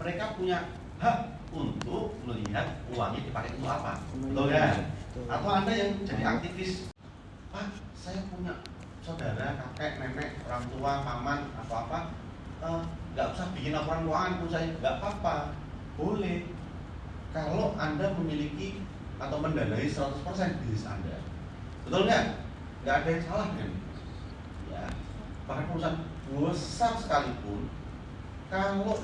mereka punya hak untuk melihat uangnya dipakai untuk apa, betul kan? Atau Anda yang jadi aktivis, Pak, saya punya saudara, kakek, nenek, orang tua, paman, apa-apa, nggak usah bikin laporan keuangan pun saya, nggak apa-apa, boleh. Kalau Anda memiliki atau mendanai 100% bisnis Anda, betul nggak? Nggak ada yang salah kan? Ya, bahkan perusahaan besar sekalipun, kalau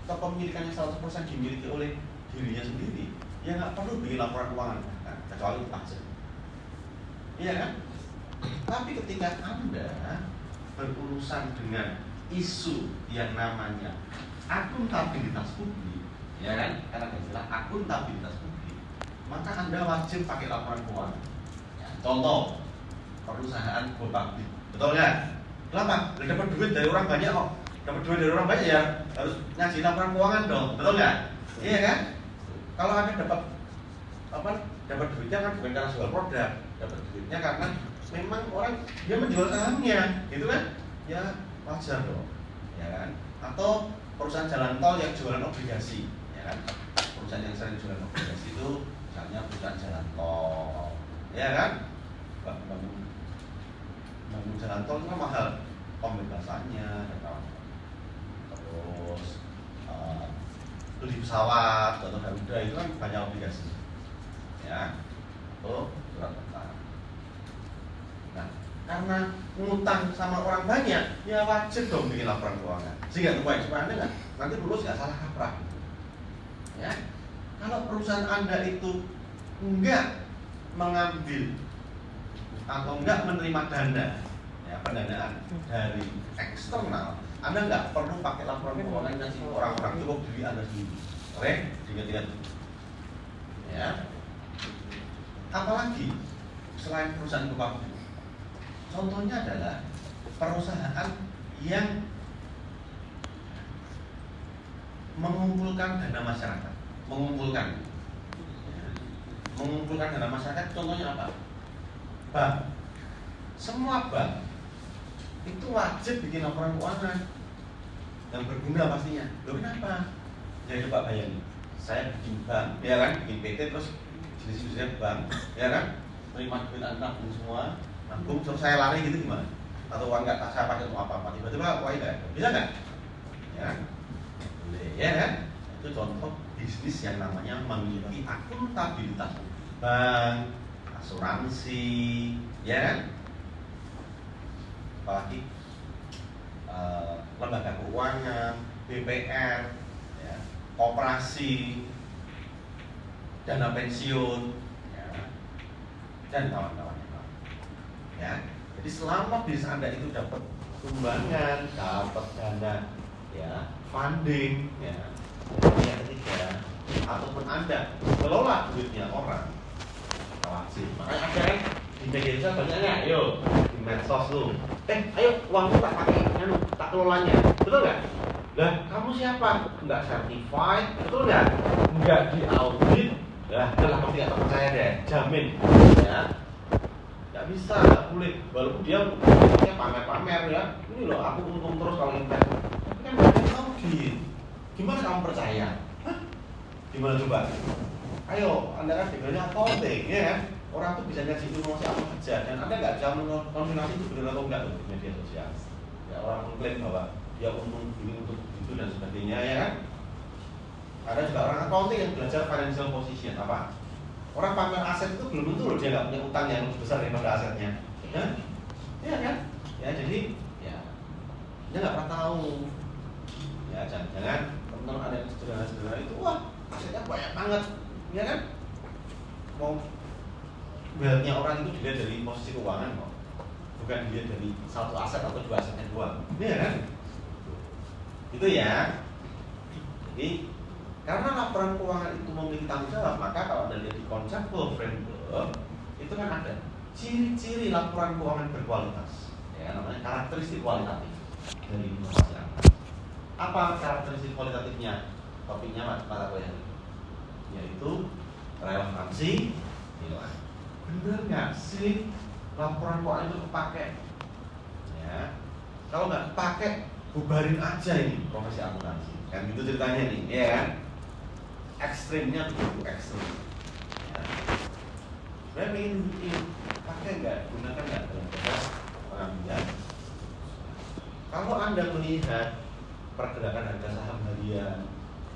kepemilikannya 100% dimiliki oleh dirinya sendiri, ya nggak perlu bikin laporan keuangan, kan? Kecuali pajak. Iya kan? Tapi ketika Anda berurusan dengan isu yang namanya akuntabilitas publik, ya kan? Karena istilah akuntabilitas publik, maka Anda wajib pakai laporan keuangan. Ya, contoh, perusahaan go public, betul nggak? Kenapa? Udah dapat duit dari orang banyak kok. Dapat duit dari orang banyak ya harus ngasih laporan keuangan dong, betul nggak? Iya kan? Kalau Anda dapat duitnya kan bukan karena jual produk, dapat duitnya karena memang orang dia menjual sahamnya, gitu kan? Ya wajar dong, ya kan? Atau perusahaan jalan tol yang jualan obligasi, ya kan? Perusahaan yang sering jualan obligasi itu misalnya perusahaan jalan tol, ya kan? Bangun jalan tol itu kan mahal, pembebasannya dan kawan-kawan. Terus beli pesawat atau Garuda itu kan banyak obligasi, ya, atau surat utang. Nah, karena ngutang sama orang banyak, ya wajib dong bikin laporan keuangan. Sehingga supaya Anda nanti lulus nggak salah kaprah. Ya, kalau perusahaan Anda itu enggak mengambil atau enggak menerima dana, ya, pendanaan dari eksternal, Anda nggak perlu pakai laporan keuangan ngasih orang-orang, cukup diri Anda sendiri. Oke, diingat-ingat. Ya. Apalagi selain perusahaan publik, contohnya adalah perusahaan yang mengumpulkan dana masyarakat, mengumpulkan dana masyarakat. Contohnya apa? Bank. Semua bank itu wajib bikin laporan keuangan yang berguna pastinya. Loh kenapa? Ya coba bayangin, saya bikin bank, ya kan, bikin PT terus jenis-jenisnya bank, ya kan, terima duit nabung semua, nabung terus saya lari gitu gimana? Atau uang nggak saya pakai untuk apa-apa, tiba-tiba uangnya nggak ada, bisa nggak? Ya, boleh, ya kan? Itu contoh bisnis yang namanya memiliki akuntabilitas bank, asuransi, ya kan? Apalagi lembaga keuangan, BPR, ya, koperasi, dana pensiun, ya, dan kawan-kawannya. Ya, jadi selama bisnis Anda itu dapat sumbangan, dapat dana, ya, funding, ya, yang ketiga, ataupun Anda kelola duitnya orang, wajib. Makanya ada kan di media sosial banyaknya, ayo di medsos lu, ayo uangmu tak pakai, tak kelolanya, betul nggak? Lah kamu siapa? Nggak certified, betul nggak? Nggak diaudit, lah itulah pasti nggak percaya deh, jamin, ya. Nggak bisa, nggak boleh. Walaupun dia pamer-pamer ya, ini loh aku untung terus kalau invest, tapi kan nggak ada audit. Gimana kamu percaya? Hah? Gimana coba? Ayo, Anda kan dengarnya accounting, ya kan? Orang tuh bisa ngasih informasi apa saja, dan Anda nggak bisa mengonfirmasi itu benar atau enggak loh di media sosial. Ya, orang mengklaim bahwa dia untung ini untuk itu dan sebagainya, ya kan? Ada juga orang accounting yang belajar financial position, apa? Orang pamer aset itu belum tentu loh dia nggak punya utang yang lebih besar daripada asetnya, ya? Iya kan? Ya jadi, ya dia nggak pernah tahu. Ya jangan teman-teman ada yang sederhana-sederhana itu, wah asetnya banyak banget, ya kan? Mau wealth-nya orang itu dilihat dari posisi keuangan kok, bukan dilihat dari satu aset atau dua asetnya doang, ya kan? Itu ya. Jadi karena laporan keuangan itu memiliki tanggung jawab, maka kalau Anda lihat di Conceptual Framework itu kan ada ciri-ciri laporan keuangan berkualitas, ya namanya karakteristik kualitatif dari inovasi Anda. Apa karakteristik kualitatifnya? Topiknya mata kuliah, yaitu relevansi nilai. Bener nggak sih laporan keuangan itu kepake? Ya, kalau nggak kepake, bubarin aja ini profesi akuntansi. Kan gitu ceritanya nih, ya kan? Ekstrimnya begitu ekstrim. Ya. Sebenarnya ini pakai nggak, gunakan nggak dalam proses pengambilan. Kalau Anda melihat pergerakan harga saham harian,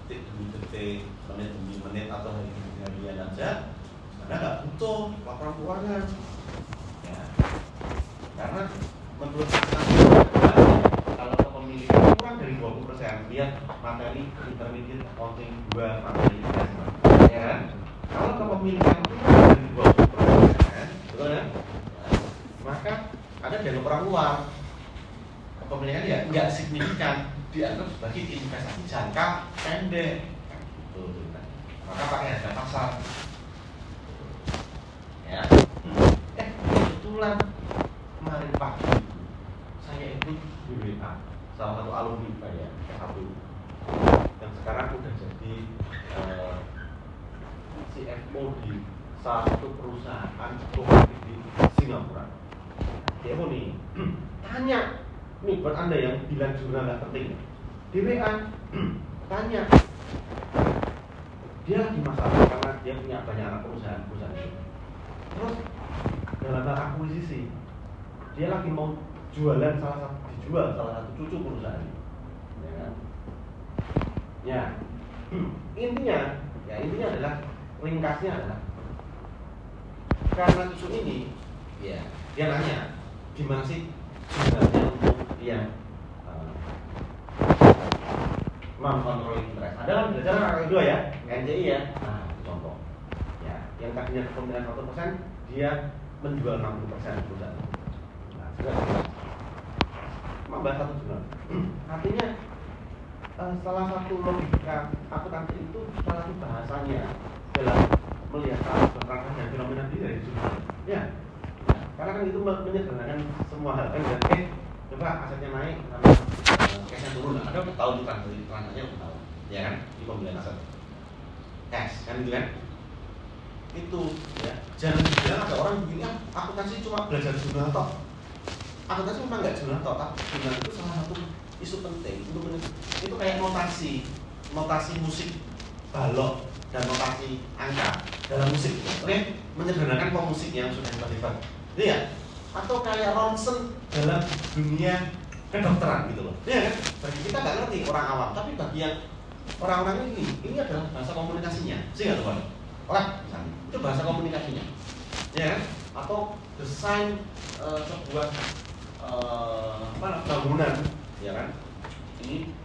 detik demi detik, menit demi menit atau hari demi harian aja, Anda nggak butuh laporan keuangan. Ya. Karena menurut saya, kalau kepemilikan kurang dari 20%, lihat materi intermediate accounting 2 materi investment, ya kan? Kalau kepemilikan kurang dari 20%, betul ya? Maka ada dianggap orang luar. Kepemilikan ya nggak signifikan, dianggap sebagai investasi jangka pendek. Maka pakai harga pasar. Ya. Kebetulan kemarin pagi saya ikut WA salah satu alumni saya S1 yang sekarang udah jadi CFO di salah satu perusahaan properti di Singapura. Dia mau nih tanya nih buat Anda yang bilang jurnal nggak penting, di WA tanya, dia lagi masalah karena dia punya banyak anak perusahaan itu. Terus dalam hal akuisisi dia lagi mau dijual salah satu cucu perusahaan, ya kan? Ya, intinya adalah ringkasnya adalah karena cucu ini, ya dia nanya gimana sih sebenarnya untuk dia non-controlling interest. Ada kan belajar kakak kedua ya, NCI ya. Nah, contoh. Ya, yang tadinya kepemilikan 100%, dia menjual 60% perusahaan. Nah, sudah. Bahas satu jurnal. Artinya salah satu logika akuntansi itu salah satu bahasanya dalam melihat rangkaian dan fenomena diri dari jurnal. Ya. Nah, karena kan itu menyederhanakan semua hal kan. Coba asetnya naik, cashnya turun. Ada tahu di transaksinya tahu, ya kan? Di pembelian aset, cash kan itu kan? Itu ya. Jangan bilang ada orang begini, akuntansi cuma belajar jurnal toh. Akuntansi memang nggak jurnal toh, tapi jurnal itu salah satu isu penting untuk itu kayak notasi musik balok dan notasi angka dalam musik. Oke, menyederhanakan pemusik yang sudah kita ya. Atau kayak ronsen dalam dunia kedokteran gitu loh, ya kan? Bagi kita nggak ngerti orang awam, tapi bagi yang orang-orang ini adalah bahasa komunikasinya, sehingga tuh orang misalnya itu bahasa komunikasinya, ya kan? Atau desain sebuah bangunan, ya kan?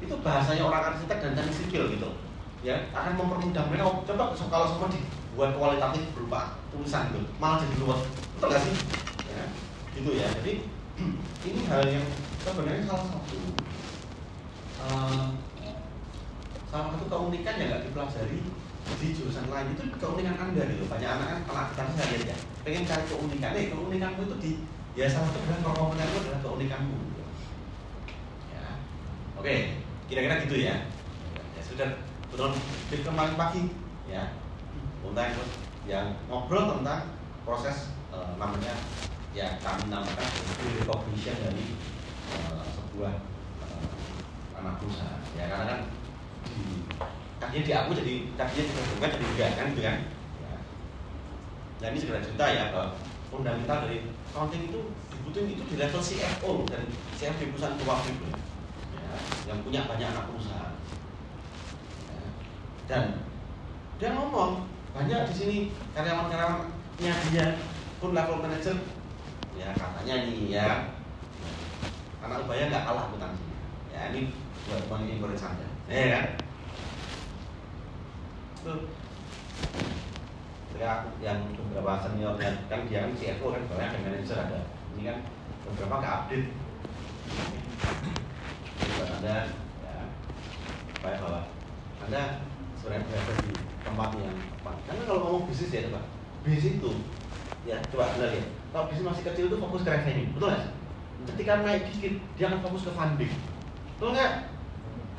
Itu bahasanya orang arsitek dan teknik sipil gitu, ya akan mempermudah mereka. Coba kalau semua dibuat kualitatif berupa tulisan gitu, malah jadi luas, betul nggak sih? Ya. Gitu ya, jadi ini hal yang sebenarnya salah satu keunikan yang nggak dipelajari di jurusan lain. Itu keunikan Anda gitu. Banyak anak kalau kita saya lihat ya, pengen cari keunikan. Keunikanmu itu ya salah satu adalah komponenmu adalah keunikanmu gitu. Ya, oke, kira-kira gitu ya. Ya sudah, betul kemarin pagi ya, tentang yang ngobrol tentang proses namanya ya kami namakan recognition dari sebuah anak perusahaan, ya karena kan tadinya diaku jadi tadinya dikembangkan jadi enggak kan gitu kan ya. Nah ini segera cerita ya bahwa fundamental dari accounting itu dibutuhin itu di level CFO dan CFO di perusahaan tua itu ya, yang punya banyak anak perusahaan ya. Dan dia ngomong banyak di sini karyawan-karyawannya dia pun level manager. Ya katanya nih ya, anak ubaya nggak kalah akuntansi. Ya ini buat mengingatkan saja, ya kan? Tuh, ya yang beberapa senior kan dia kan CFO kan banyak dan manager ada. Ini kan beberapa nggak update. Buat Anda, ya, supaya bahwa Anda sebenarnya berada di tempat yang tepat. Karena kalau ngomong bisnis ya, coba bisnis itu, ya coba Anda lihat. Kalau bisnis masih kecil itu fokus ke revenue, betul nggak? Ketika naik dikit, dia akan fokus ke funding, betul nggak?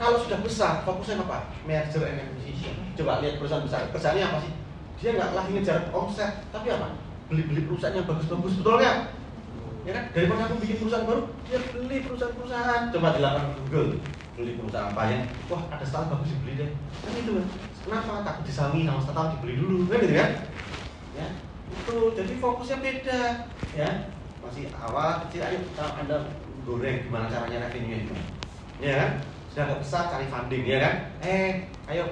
Kalau sudah besar, fokusnya apa? Merger and acquisition. Coba lihat perusahaan besar, kerjanya apa sih? Dia nggak lagi ngejar omset, tapi apa? Beli perusahaan yang bagus-bagus, betul nggak? Ya kan? Daripada aku bikin perusahaan baru, dia beli perusahaan-perusahaan. Coba dilakukan Google, beli perusahaan apa yang wah ada startup bagus dibeli deh, kan itu kan. Kenapa takut disami sama startup, dibeli dulu kan gitu kan ya. Itu jadi fokusnya beda ya, masih awal kecil. Ayo Anda goreng gimana caranya revenue itu ya kan, sudah agak besar cari funding ya kan, ayo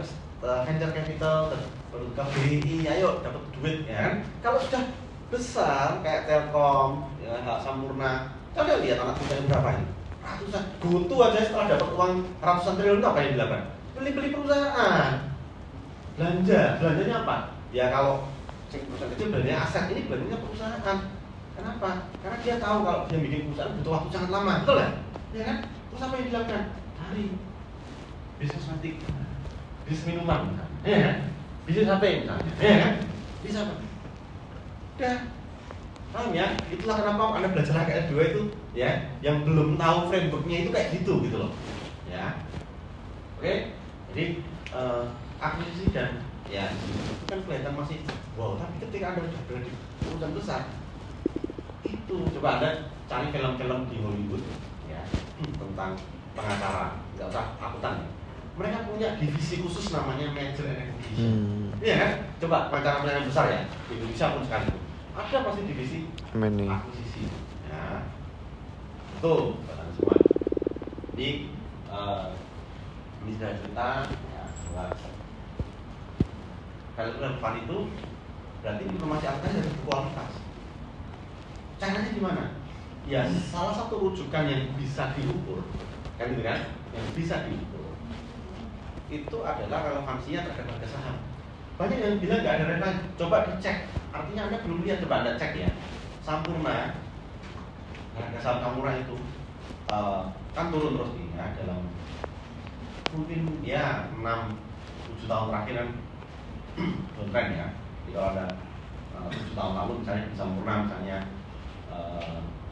venture capital baru ke BI, ayo dapat duit ya kan. Kalau sudah besar kayak Telkom ya, Hak Sampurna, coba lihat anak perusahaan berapa ini, ratusan. Goto aja setelah dapat uang ratusan triliun apa yang dilakukan? Beli perusahaan, belanjanya apa ya? Kalau perusahaan kecil belanjanya aset, ini belanjanya perusahaan. Kenapa? Karena dia tahu kalau dia bikin perusahaan butuh waktu sangat lama, betul ya? Ya kan? Terus apa yang dilakukan? Cari bisnis kosmetik, bisnis minuman, ya kan? Bisnis HP misalnya, ya kan? Bisa apa? Udah, paham ya? Itulah kenapa Anda belajar HKS 2 itu, ya, yang belum tahu frameworknya itu kayak gitu loh, ya. Oke, jadi akuisisi dan ya itu kan kelihatan masih wow, tapi ketika Anda sudah berada di perusahaan besar, itu coba Anda cari film-film di Hollywood ya tentang pengacara, nggak usah akuntan. Mereka punya divisi khusus namanya merger and acquisition. Iya kan? Coba pengacara yang besar ya di Indonesia pun sekalipun ada pasti divisi akuisisi. Ya, tuh kata semua. Jadi ini sudah cerita ya, kalau relevan itu berarti informasi akutan harus berkualitas. Caranya gimana? Ya salah satu rujukan yang bisa diukur, kan gitu kan? Yang bisa diukur itu adalah relevansinya terhadap harga saham. Banyak yang bilang nggak ada relevansi. Coba dicek. Artinya Anda belum lihat, coba Anda cek ya. Sampurna, harga saham Sampurna itu kan turun terus nih ya dalam mungkin ya 6-7 tahun terakhir kan downtrend ya. Jadi kalau ada 7 tahun lalu misalnya di Sampurna misalnya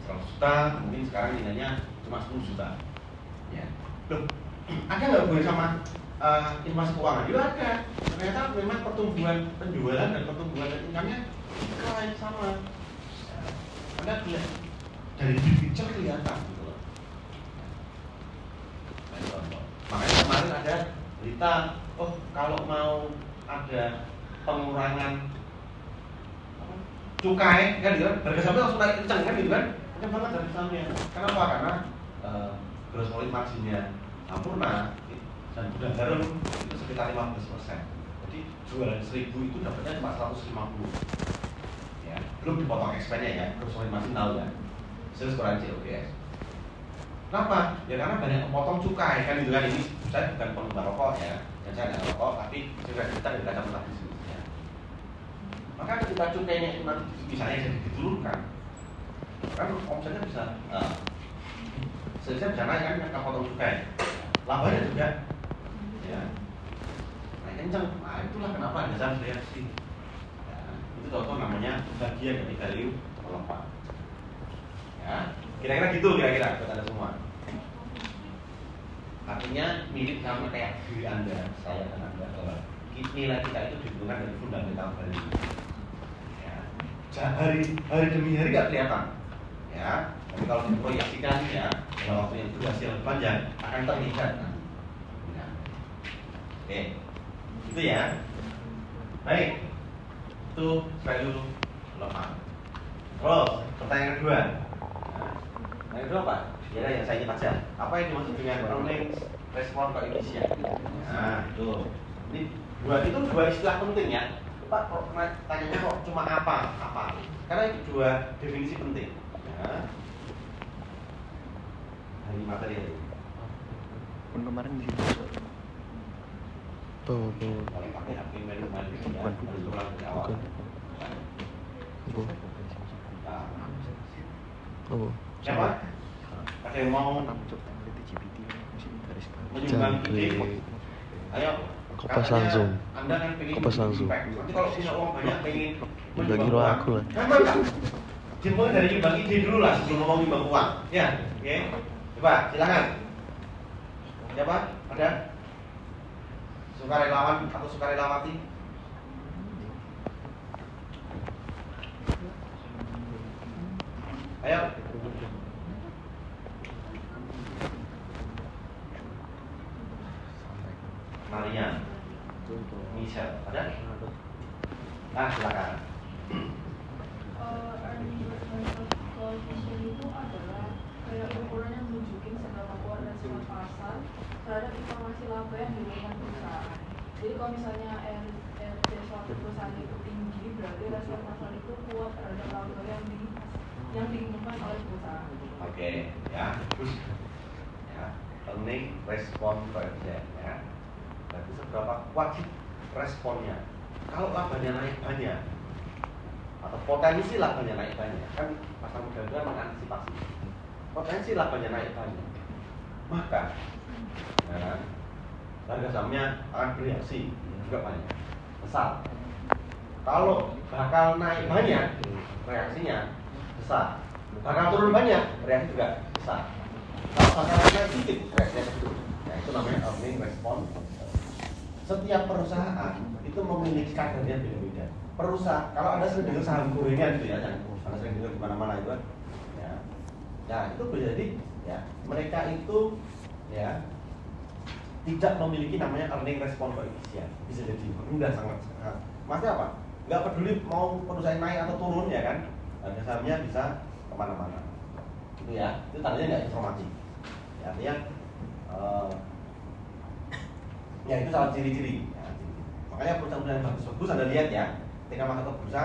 100 juta, mungkin sekarang nilainya cuma 10 juta. Ya. Loh, ada nggak hubungannya sama informasi keuangan? Juga ada. Ternyata memang pertumbuhan penjualan dan pertumbuhan income-nya decline sama. Ya. Anda lihat dari big picture kelihatan gitu loh. Makanya kemarin ada berita, oh kalau mau ada pengurangan cukai kan gitu kan, harga sahamnya langsung naik kencang kan gitu kan, kencang banget harga sahamnya. Kenapa? Karena gross profit marginnya Sampurna dan Gudang Garuda itu sekitar 15%. Jadi jualan 1000 itu dapatnya cuma 150. Ya, belum dipotong expense-nya ya, gross profit margin tahu kan. Sales kurang COGS. Kenapa? Ya karena banyak memotong cukai kan gitu kan. Ini saya bukan penggemar rokok ya, dan saya nggak rokok, tapi juga kita dari kacamata bisnis. Maka ketika cukainya itu nanti misalnya jadi diturunkan, kan omsetnya bisa bisa naik kan karena potong cukai, labanya juga ya naik kencang. Nah itulah kenapa harga saham reaksi ya, itu contoh namanya bagian dari value melompat ya, kira-kira gitu kira-kira buat Anda semua. Artinya mirip sama kayak diri Anda, saya dan Anda, bahwa nilai kita itu dihubungkan dari fundamental value. Hari demi hari nggak kelihatan, ya. Tapi kalau diproyeksikan ya dalam waktu yang durasi yang panjang akan terlihat. Ya. Oke, itu ya. Baik, itu value lemah. Terus pertanyaan kedua. Yang kedua apa? Ya yang saya ingat aja. Apa yang dimaksud dengan earnings respon koefisien? Nah, itu. Ini dua istilah penting ya. Pak, tanyanya kok cuma apa? Karena itu dua definisi penting. Ya. Hari materi ini. Pun kemarin di situ. Tuh. Kalau pakai HP menu-menu ya, harus ulang dari awal. Siapa? Ada yang mau menyumbang ide? Ayo. Kopas langsung. Anda kan pengen Kopas langsung. Nanti kalau punya uang banyak pengen Bagi roh aku lah. Gampang kan? Dimulai dari nyumbang ide dulu lah sebelum ngomong nyumbang uang. Ya, oke. Coba silakan. Siapa? Ada? Sukarelawan atau sukarelawati? Ayo. responnya? Michelle, ada? Nah, silakan. Earning coefficient itu adalah kayak ukuran yang menunjukin seberapa kuat respon pasar terhadap informasi laba yang diberikan perusahaan. Jadi kalau misalnya RT suatu perusahaan itu tinggi, berarti respon pasar itu kuat terhadap laba yang diinginkan oleh perusahaan. Oke, ya, terus ya, earning respon coefficient ya. Berarti seberapa kuat sih responnya? Kalau labanya naik banyak atau potensi labanya naik banyak, kan pasar modal itu mengantisipasi potensi labanya naik banyak, maka ya, harga sahamnya akan bereaksi juga banyak besar. Kalau bakal naik banyak, reaksinya besar. Bakal turun banyak, reaksi juga besar. Kalau bakal naik sedikit, reaksinya kecil. Nah, itu namanya earning response. Setiap perusahaan itu memiliki kadarnya beda-beda. Perusahaan, kalau Anda sering dengar saham gorengan gitu ya, Anda sering dengar di mana-mana itu kan, ya. Nah, itu menjadi ya, mereka itu ya tidak memiliki namanya earning response coefficient. Bisa jadi rendah sangat. Maksudnya apa? Nggak peduli mau perusahaan naik atau turun ya kan, harga sahamnya bisa kemana-mana. Itu ya, itu tandanya nggak informasi. Ya, artinya ya itu salah ciri-ciri. Ya, makanya perusahaan-perusahaan yang bagus-bagus Anda lihat ya, ketika masuk ke bursa,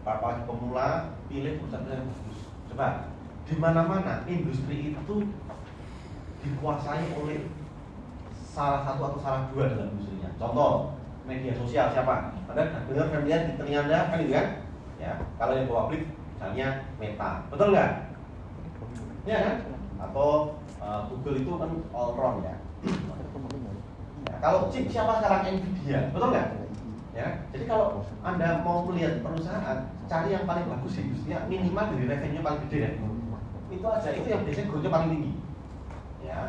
para pemula pilih perusahaan-perusahaan yang bagus. Coba di mana-mana industri itu dikuasai oleh salah satu atau salah dua dalam industrinya. Contoh media sosial siapa? Anda dengar familiar di telinga Anda kan itu kan? Ya, kalau yang publik misalnya Meta, betul nggak? Ya kan? Atau Google itu kan all round ya. Ya, kalau chip siapa sekarang? Nvidia, betul nggak? Ya, jadi kalau Anda mau melihat perusahaan, cari yang paling bagus di industrinya, minimal dari revenue paling gede ya. Itu aja, itu yang biasanya growth-nya paling tinggi. Ya,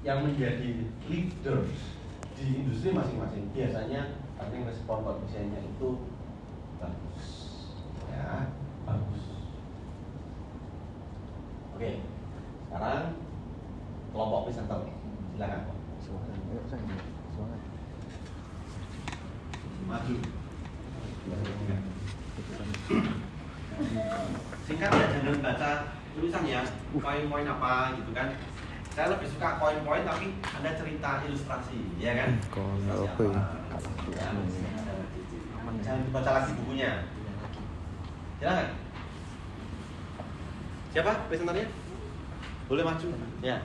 yang menjadi leader di industri masing-masing biasanya earning response coefficient-nya itu bagus. Ya, bagus. Oke, sekarang kelompok presenter, silakan. Maju. Singkat ya, jangan baca tulisan ya, poin-poin apa gitu kan. Saya lebih suka poin-poin tapi Anda cerita ilustrasi, ya kan? Ilustrasi apa? Ya. Jangan dibaca lagi bukunya. Silakan. Siapa presenternya? Boleh maju. Ya.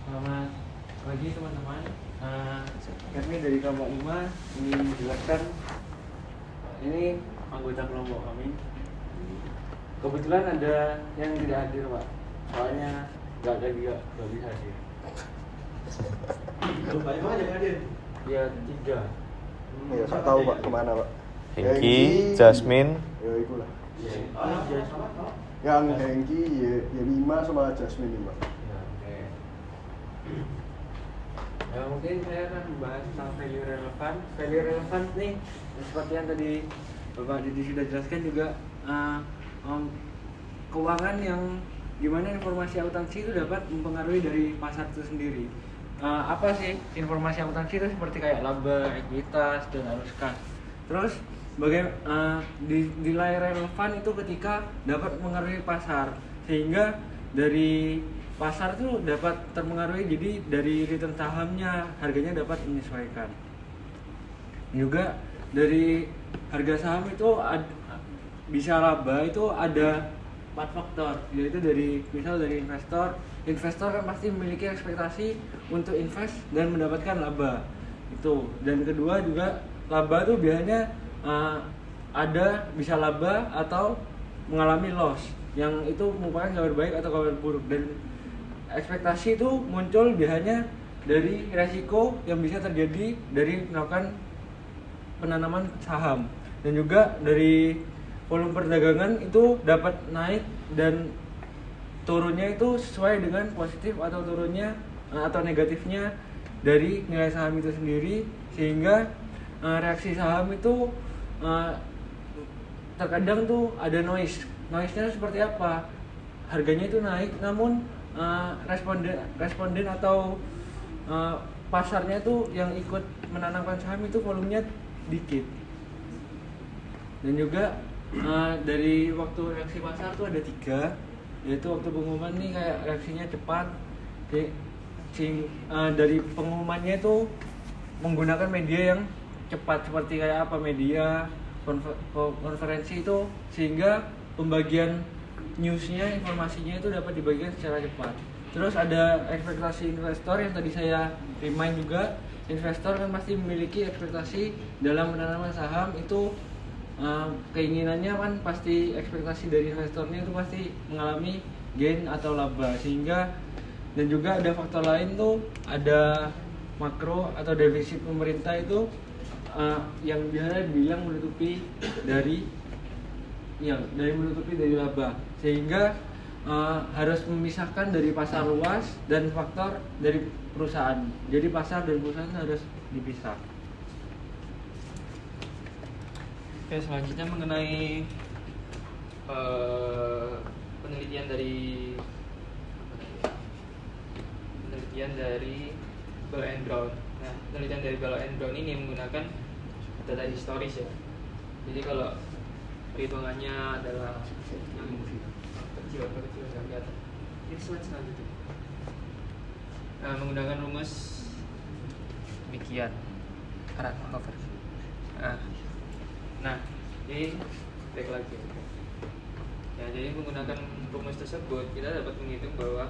Selamat pagi teman-teman. Kami dari kelompok 5 ingin menjelaskan ini anggota kelompok kami. Kebetulan ada yang tidak hadir Pak, soalnya nggak bisa hadir. Banyak banget yang hadir. Ya 3. Ya, saya tahu Pak kemana Pak. Hengki, Jasmine, Ya itulah. Sama. Yang Hengki, ya 5 sama Jasmine ini Pak. Ya, Oke. Mungkin saya akan membahas tentang value relevan. Value relevan nih, seperti yang tadi Bapak Didi sudah jelaskan juga, keuangan yang gimana informasi akuntansi itu dapat mempengaruhi dari pasar itu sendiri. Apa sih informasi akuntansi itu? Seperti kayak laba, ekuitas, dan arus kas. Terus nilai relevan itu ketika dapat mempengaruhi pasar, sehingga dari pasar itu dapat terpengaruhi, jadi dari return sahamnya harganya dapat menyesuaikan. Juga dari harga saham itu bisa laba itu ada 4 faktor, yaitu dari investor kan pasti memiliki ekspektasi untuk invest dan mendapatkan laba itu. Dan kedua juga laba itu biasanya ada bisa laba atau mengalami loss, yang itu merupakan kabar baik atau kabar buruk. Dan ekspektasi itu muncul biasanya dari resiko yang bisa terjadi dari melakukan penanaman saham, dan juga dari volume perdagangan itu dapat naik dan turunnya itu sesuai dengan positif atau turunnya atau negatifnya dari nilai saham itu sendiri, sehingga reaksi saham itu terkadang tuh ada noise-nya seperti apa, harganya itu naik namun responden atau pasarnya tuh yang ikut menanamkan saham itu volumenya dikit. Dan juga dari waktu reaksi pasar tuh ada 3, yaitu waktu pengumuman nih kayak reaksinya cepat. Dari pengumumannya itu menggunakan media yang cepat, seperti kayak apa, media konferensi itu, sehingga pembagian newsnya, informasinya itu dapat dibagikan secara cepat. Terus ada ekspektasi investor yang tadi saya remind juga. Investor kan pasti memiliki ekspektasi dalam menanam saham itu, keinginannya kan pasti ekspektasi dari investornya itu pasti mengalami gain atau laba, sehingga. Dan juga ada faktor lain tuh, ada makro atau defisit pemerintah itu yang biasanya dibilang menutupi dari laba, sehingga harus memisahkan dari pasar luas dan faktor dari perusahaan. Jadi pasar dan perusahaan harus dipisah. Oke, selanjutnya mengenai penelitian dari Bell and Brown. Nah, penelitian dari Bell and Brown ini menggunakan data historis ya. Jadi kalau perhitungannya adalah kecil nggak kelihatan. Ini slide selanjutnya. Menggunakan rumus demikian. Cover. Nah, jadi back lagi. Ya, jadi menggunakan rumus tersebut kita dapat menghitung bahwa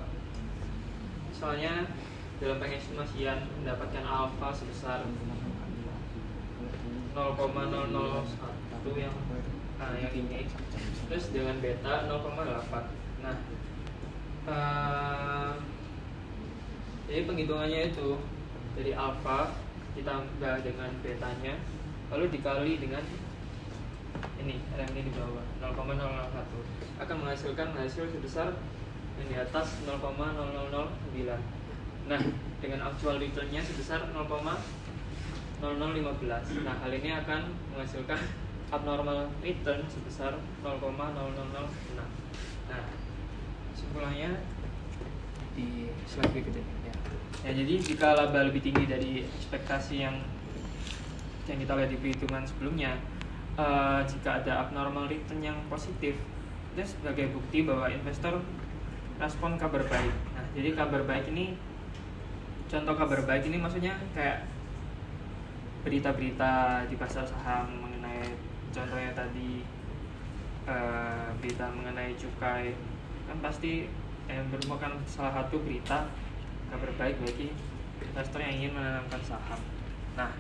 misalnya dalam pengestimasian mendapatkan alfa sebesar 0,001 yang ini, terus dengan beta 0,8. Nah, jadi penghitungannya itu dari alfa ditambah dengan betanya, lalu dikali dengan ini di bawah 0,001 akan menghasilkan hasil sebesar yang di atas 0,0009. Nah, dengan actual return-nya sebesar 0,0015. Nah, hal ini akan menghasilkan abnormal return sebesar 0,0006. Nah, kesimpulannya di slide berikutnya ya. Jadi jika laba lebih tinggi dari ekspektasi yang kita lihat di perhitungan sebelumnya, jika ada abnormal return yang positif, itu sebagai bukti bahwa investor respon kabar baik. Nah, jadi kabar baik ini, contoh kabar baik ini maksudnya kayak berita-berita di pasar saham mengenai, contohnya tadi berita mengenai cukai, kan pasti merupakan salah satu berita kabar baik bagi investor yang ingin menanamkan saham. Nah,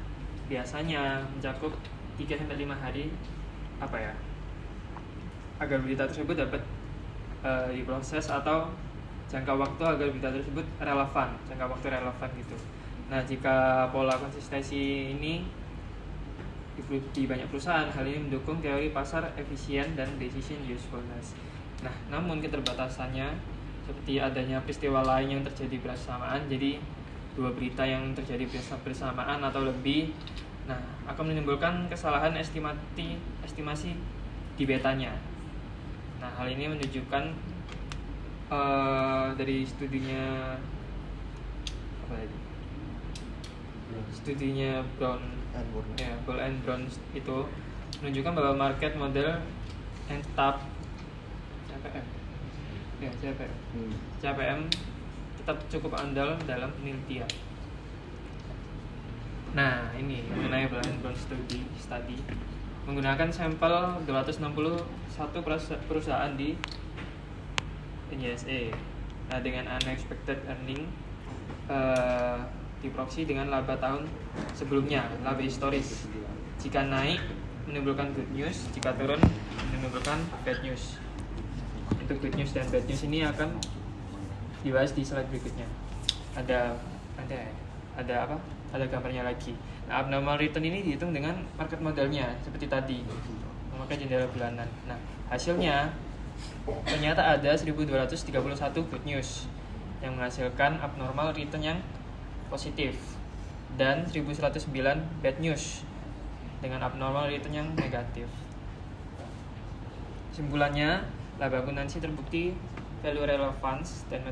biasanya mencakup 3-5 hari agar berita tersebut dapat diproses, atau jangka waktu agar berita tersebut relevan, jangka waktu relevan gitu. Nah, jika pola konsistensi ini di banyak perusahaan, hal ini mendukung teori pasar efisien dan decision usefulness. Nah, namun keterbatasannya seperti adanya peristiwa lain yang terjadi bersamaan, jadi dua berita yang terjadi bersamaan atau lebih, nah akan menimbulkan kesalahan estimasi di betanya. Nah hal ini menunjukkan dari studinya Brown and Brown itu menunjukkan bahwa market model and TAP CPM tetap cukup andal dalam penelitian. Nah ini mengenai Brown and Brown study menggunakan sampel 261 perusahaan di USA. Nah dengan unexpected earning diproyeksi dengan laba tahun sebelumnya, laba historis. Jika naik menimbulkan good news, jika turun menimbulkan bad news. Untuk good news dan bad news ini akan dibahas di slide berikutnya. Ada gambarnya lagi. Nah, abnormal return ini dihitung dengan market modelnya seperti tadi, memakai jendela bulanan. Nah, hasilnya ternyata ada 1231 good news yang menghasilkan abnormal return yang positif dan 1109 bad news dengan abnormal return yang negatif. Kesimpulannya, laba akuntansi terbukti value relevance dan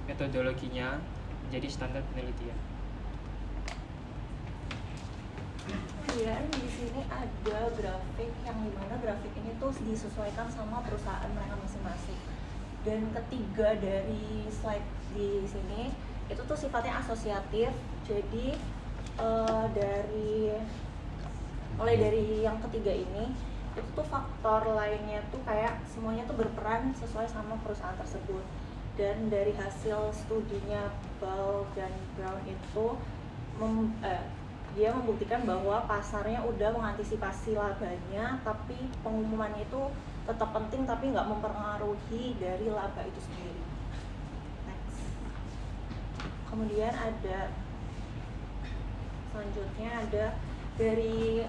metodologinya menjadi standar penelitian. Kemudian di sini ada grafik yang dimana grafik ini tuh disesuaikan sama perusahaan mereka masing-masing. Dan ketiga dari slide di sini itu tuh sifatnya asosiatif. Jadi mulai dari yang ketiga ini itu tuh faktor lainnya tuh kayak semuanya tuh berperan sesuai sama perusahaan tersebut. Dan dari hasil studinya Ball dan Brown itu dia membuktikan bahwa pasarnya udah mengantisipasi labanya, tapi pengumumannya itu tetap penting tapi nggak mempengaruhi dari laba itu sendiri. Next. Kemudian selanjutnya ada dari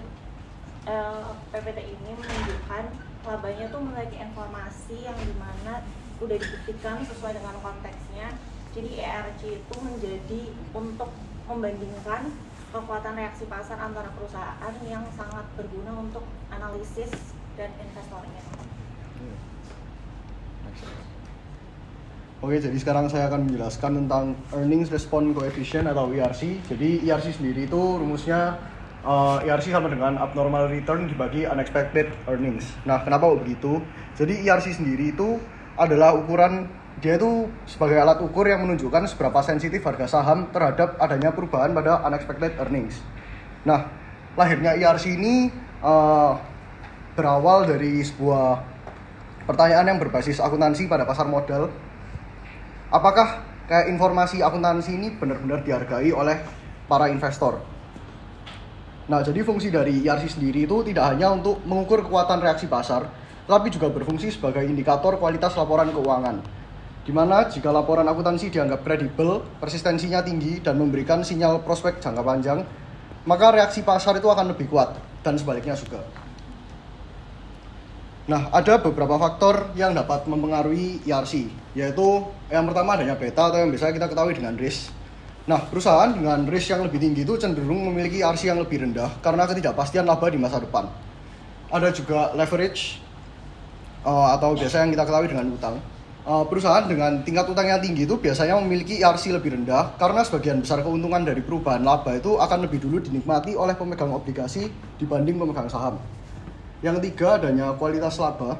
PPT ini menunjukkan labanya tuh memiliki informasi yang dimana udah dibuktikan sesuai dengan konteksnya. Jadi ERC itu menjadi untuk membandingkan kekuatan reaksi pasar antara perusahaan yang sangat berguna untuk analisis dan investornya. Oke, jadi sekarang saya akan menjelaskan tentang Earnings Response Coefficient atau ERC. Jadi ERC sendiri itu rumusnya ERC sama dengan abnormal return dibagi unexpected earnings. Nah, kenapa begitu? Jadi ERC sendiri itu adalah ukuran, dia itu sebagai alat ukur yang menunjukkan seberapa sensitif harga saham terhadap adanya perubahan pada unexpected earnings. Nah, lahirnya ERC ini berawal dari sebuah pertanyaan yang berbasis akuntansi pada pasar modal. Apakah kayak informasi akuntansi ini benar-benar dihargai oleh para investor? Nah, jadi fungsi dari ERC sendiri itu tidak hanya untuk mengukur kekuatan reaksi pasar, tapi juga berfungsi sebagai indikator kualitas laporan keuangan. Di mana jika laporan akuntansi dianggap kredibel, persistensinya tinggi, dan memberikan sinyal prospek jangka panjang, maka reaksi pasar itu akan lebih kuat, dan sebaliknya juga. Nah, ada beberapa faktor yang dapat mempengaruhi ERC, yaitu yang pertama adanya beta atau yang biasa kita ketahui dengan risk. Nah, perusahaan dengan risk yang lebih tinggi itu cenderung memiliki ERC yang lebih rendah karena ketidakpastian laba di masa depan. Ada juga leverage atau biasa yang kita ketahui dengan utang. Perusahaan dengan tingkat utangnya tinggi itu biasanya memiliki ERC lebih rendah karena sebagian besar keuntungan dari perubahan laba itu akan lebih dulu dinikmati oleh pemegang obligasi dibanding pemegang saham. Yang ketiga adanya kualitas laba.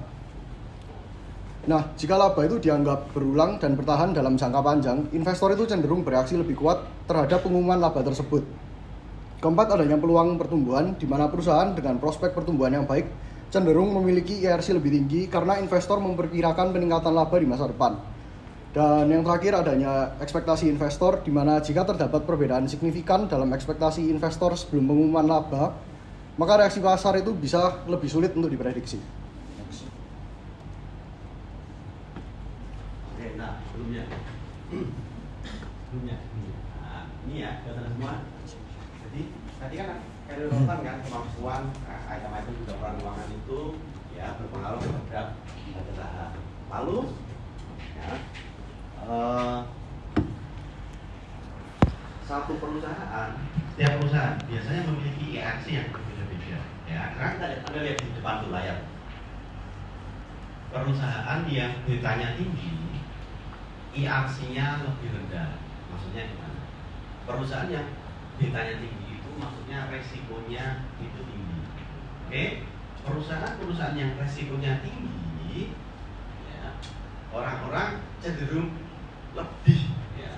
Nah, jika laba itu dianggap berulang dan bertahan dalam jangka panjang, investor itu cenderung bereaksi lebih kuat terhadap pengumuman laba tersebut. Keempat, adanya peluang pertumbuhan, di mana perusahaan dengan prospek pertumbuhan yang baik cenderung memiliki ERC lebih tinggi karena investor memperkirakan peningkatan laba di masa depan. Dan yang terakhir adanya ekspektasi investor, di mana jika terdapat perbedaan signifikan dalam ekspektasi investor sebelum pengumuman laba, maka reaksi pasar itu bisa lebih sulit untuk diprediksi. Oke, nah sebelumnya, nah, ini ya kelihatan semua. Jadi tadi kan carry over kan kemampuan item-item di laporan keuangan itu ya berpengaruh terhadap harga saham. Lalu ya, perusahaan biasanya memiliki IRC yang berbeda-beda. Ya, karena Anda lihat di depan tuh layar. Perusahaan yang betanya tinggi, IRC-nya lebih rendah. Maksudnya gimana? Perusahaan yang betanya tinggi itu maksudnya resikonya itu tinggi. Oke? Perusahaan-perusahaan yang resikonya tinggi, ya, orang-orang cenderung lebih, ya,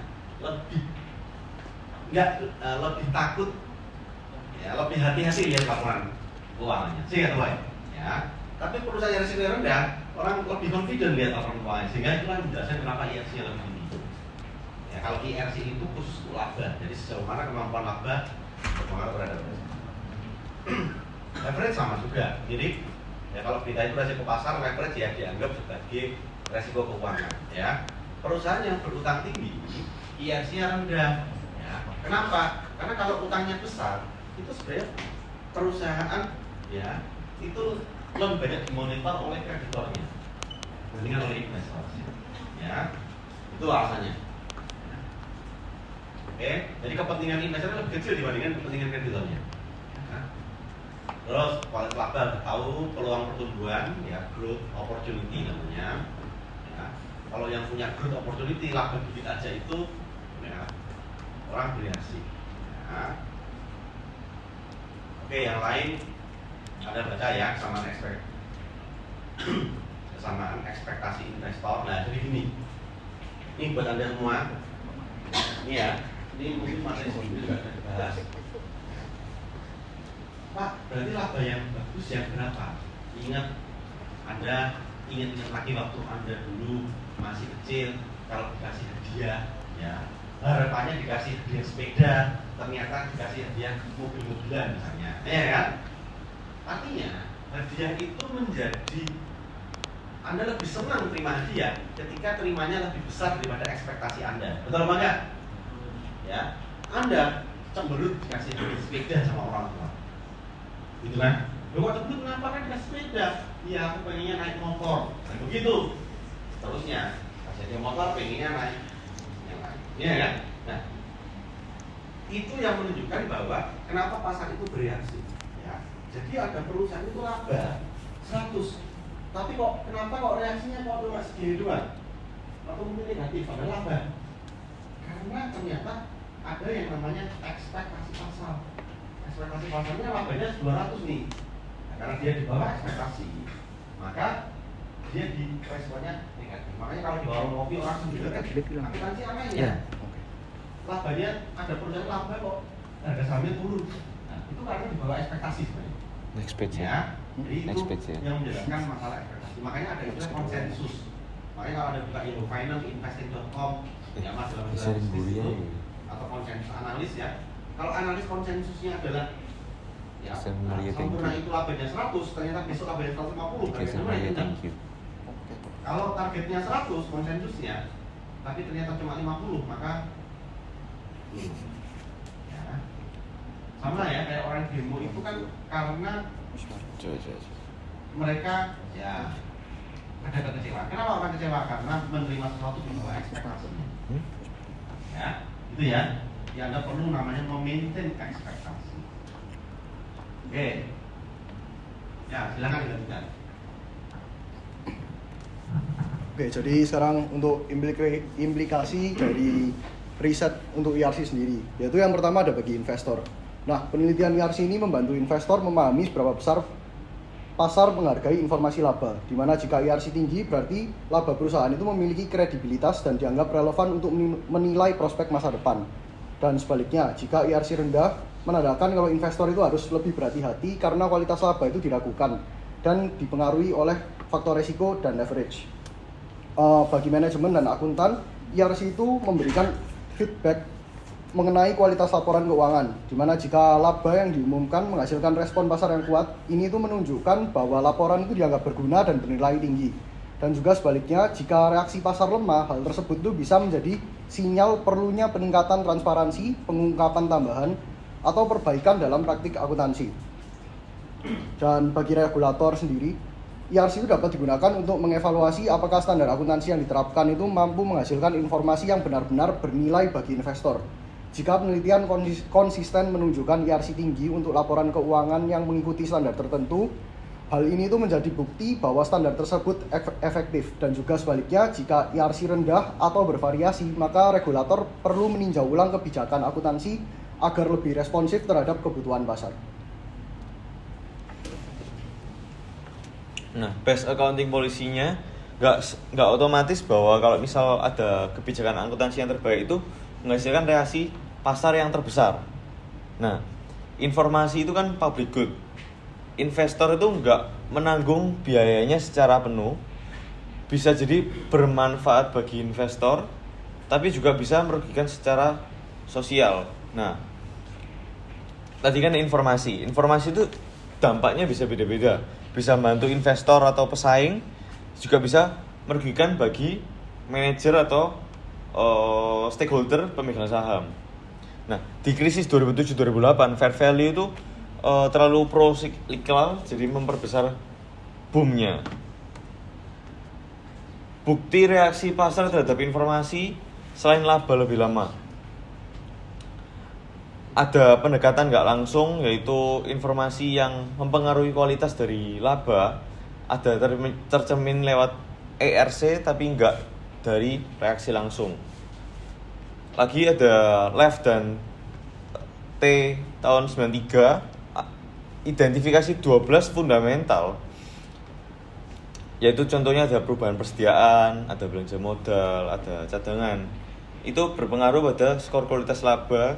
lebih takut, ya, lebih hati-hati lihat laporan keuangannya. Sehingga tahu ya. Tapi perusahaan yang resiko rendah, orang lebih confident lihat laporan keuangan. Sehingga itu kan menjelaskan kenapa IRC-nya lebih tinggi. Ya, kalau IRC itu khusus untuk laba, jadi sejauh mana kemampuan laba berpengaruh terhadap resiko. Leverage sama juga, mirip. Ya, kalau beta itu resiko pasar, leverage ya dianggap sebagai resiko keuangan. Ya, perusahaan yang berutang tinggi, IRC-nya rendah. Ya, kenapa? Karena kalau utangnya besar, itu sebenarnya perusahaan ya itu lebih banyak dimonitor oleh kreditornya dibandingkan oleh investor. Ya, itu alasannya. Oke, jadi kepentingan investor lebih kecil dibandingkan kepentingan kreditornya. Terus kualitas laba tahu peluang pertumbuhan, ya, growth opportunity namanya. Ya, kalau yang punya growth opportunity laba dikit aja itu, ya, orang beriaksi. Ya. Oke, yang lain ada baca ya kesamaan ekspektasi investor. Nah, jadi gini, ini buat Anda semua. Ini ya, ini mungkin materi sendiri juga ada dibahas. Pak, berarti laba yang bagus yang berapa? Anda ingat lagi waktu Anda dulu masih kecil, kalau dikasih hadiah, ya harapannya dikasih hadiah sepeda, ternyata dikasih hadiah mobil-mobilan misalnya, ya kan? Artinya hadiah itu menjadi Anda lebih senang terima hadiah ketika terimanya lebih besar daripada ekspektasi Anda. Betul apa enggak? Ya, Anda cemberut dikasih hadiah sepeda sama orang tua. Gitu kan? Lu kok cemberut kenapa kan dikasih sepeda? Iya, aku pengennya naik motor. Dan begitu. Terusnya, kasih hadiah motor pengennya naik yang lain. Iya kan? Nah, itu yang menunjukkan bahwa kenapa pasar itu bereaksi. Ya. Jadi ada perusahaan itu laba 100, tapi kenapa reaksinya kok cuma segini doang? Atau mungkin negatif, ada laba. Karena ternyata ada yang namanya ekspektasi pasar. Ekspektasi pasarnya labanya 200 nih. Nah, karena dia di bawah ekspektasi, maka dia di responnya negatif. Makanya kalau di warung kopi orang sendiri kan akuntansi anehnya. Labanya ada perusahaan laba kok harga sahamnya turun. Nah, itu karena di bawah ekspektasi sebenarnya. Next page ya. Ya, jadi itu Next page ya. yang menjelaskan masalah ekspektasi. Makanya ada istilah konsensus. Makanya kalau ada buka Yellow Finance, investing.com, ya mas dalam Sharing bisnis Buria itu, atau konsensus analis ya. Kalau analis konsensusnya adalah ya, Sharing Buria, thank sempurna you. itu labanya 100, ternyata besok labanya 150, Oke, bagaimana itu? thank you. Kalau targetnya 100 konsensusnya, tapi ternyata cuma 50, maka ya, sama ya kayak orang demo itu kan karena mereka ya ada kekecewaan. Kenapa orang kecewa? Karena menerima sesuatu di bawah ekspektasinya. Ya, itu ya. Ya Anda perlu namanya memaintain ekspektasi. Oke. Ya, silakan dilanjutkan. Oke, jadi sekarang untuk implikasi dari riset untuk IRC sendiri, yaitu yang pertama ada bagi investor. Nah, penelitian IRC ini membantu investor memahami seberapa besar pasar menghargai informasi laba, di mana jika IRC tinggi berarti laba perusahaan itu memiliki kredibilitas dan dianggap relevan untuk menilai prospek masa depan. Dan sebaliknya, jika IRC rendah, menandakan kalau investor itu harus lebih berhati-hati karena kualitas laba itu diragukan dan dipengaruhi oleh faktor risiko dan leverage. Bagi manajemen dan akuntan, IRC itu memberikan feedback mengenai kualitas laporan keuangan, di mana jika laba yang diumumkan menghasilkan respon pasar yang kuat, ini itu menunjukkan bahwa laporan itu dianggap berguna dan bernilai tinggi. Dan juga sebaliknya, jika reaksi pasar lemah, hal tersebut itu bisa menjadi sinyal perlunya peningkatan transparansi, pengungkapan tambahan, atau perbaikan dalam praktik akuntansi. Dan bagi regulator sendiri, IRC itu dapat digunakan untuk mengevaluasi apakah standar akuntansi yang diterapkan itu mampu menghasilkan informasi yang benar-benar bernilai bagi investor. Jika penelitian konsisten menunjukkan IRC tinggi untuk laporan keuangan yang mengikuti standar tertentu, hal ini itu menjadi bukti bahwa standar tersebut efektif. Dan juga sebaliknya, jika IRC rendah atau bervariasi, maka regulator perlu meninjau ulang kebijakan akuntansi agar lebih responsif terhadap kebutuhan pasar. Nah, best accounting policy-nya nggak otomatis bahwa kalau misal ada kebijakan akuntansi yang terbaik itu menghasilkan reaksi pasar yang terbesar. Nah, informasi itu kan public good. Investor itu nggak menanggung biayanya secara penuh. Bisa jadi bermanfaat bagi investor, tapi juga bisa merugikan secara sosial. Nah, tadi kan informasi itu dampaknya bisa beda-beda. Bisa membantu investor atau pesaing, juga bisa merugikan bagi manajer atau stakeholder pemegang saham. Nah, di krisis 2007-2008, fair value itu terlalu pro-cyclical, jadi memperbesar boomnya. Bukti reaksi pasar terhadap informasi selain laba lebih lama. Ada pendekatan nggak langsung, yaitu informasi yang mempengaruhi kualitas dari laba, ada tercermin lewat ERC tapi nggak dari reaksi langsung. Lagi ada Lev dan T tahun 93, identifikasi 12 fundamental, yaitu contohnya ada perubahan persediaan, ada belanja modal, ada cadangan. Itu berpengaruh pada skor kualitas laba,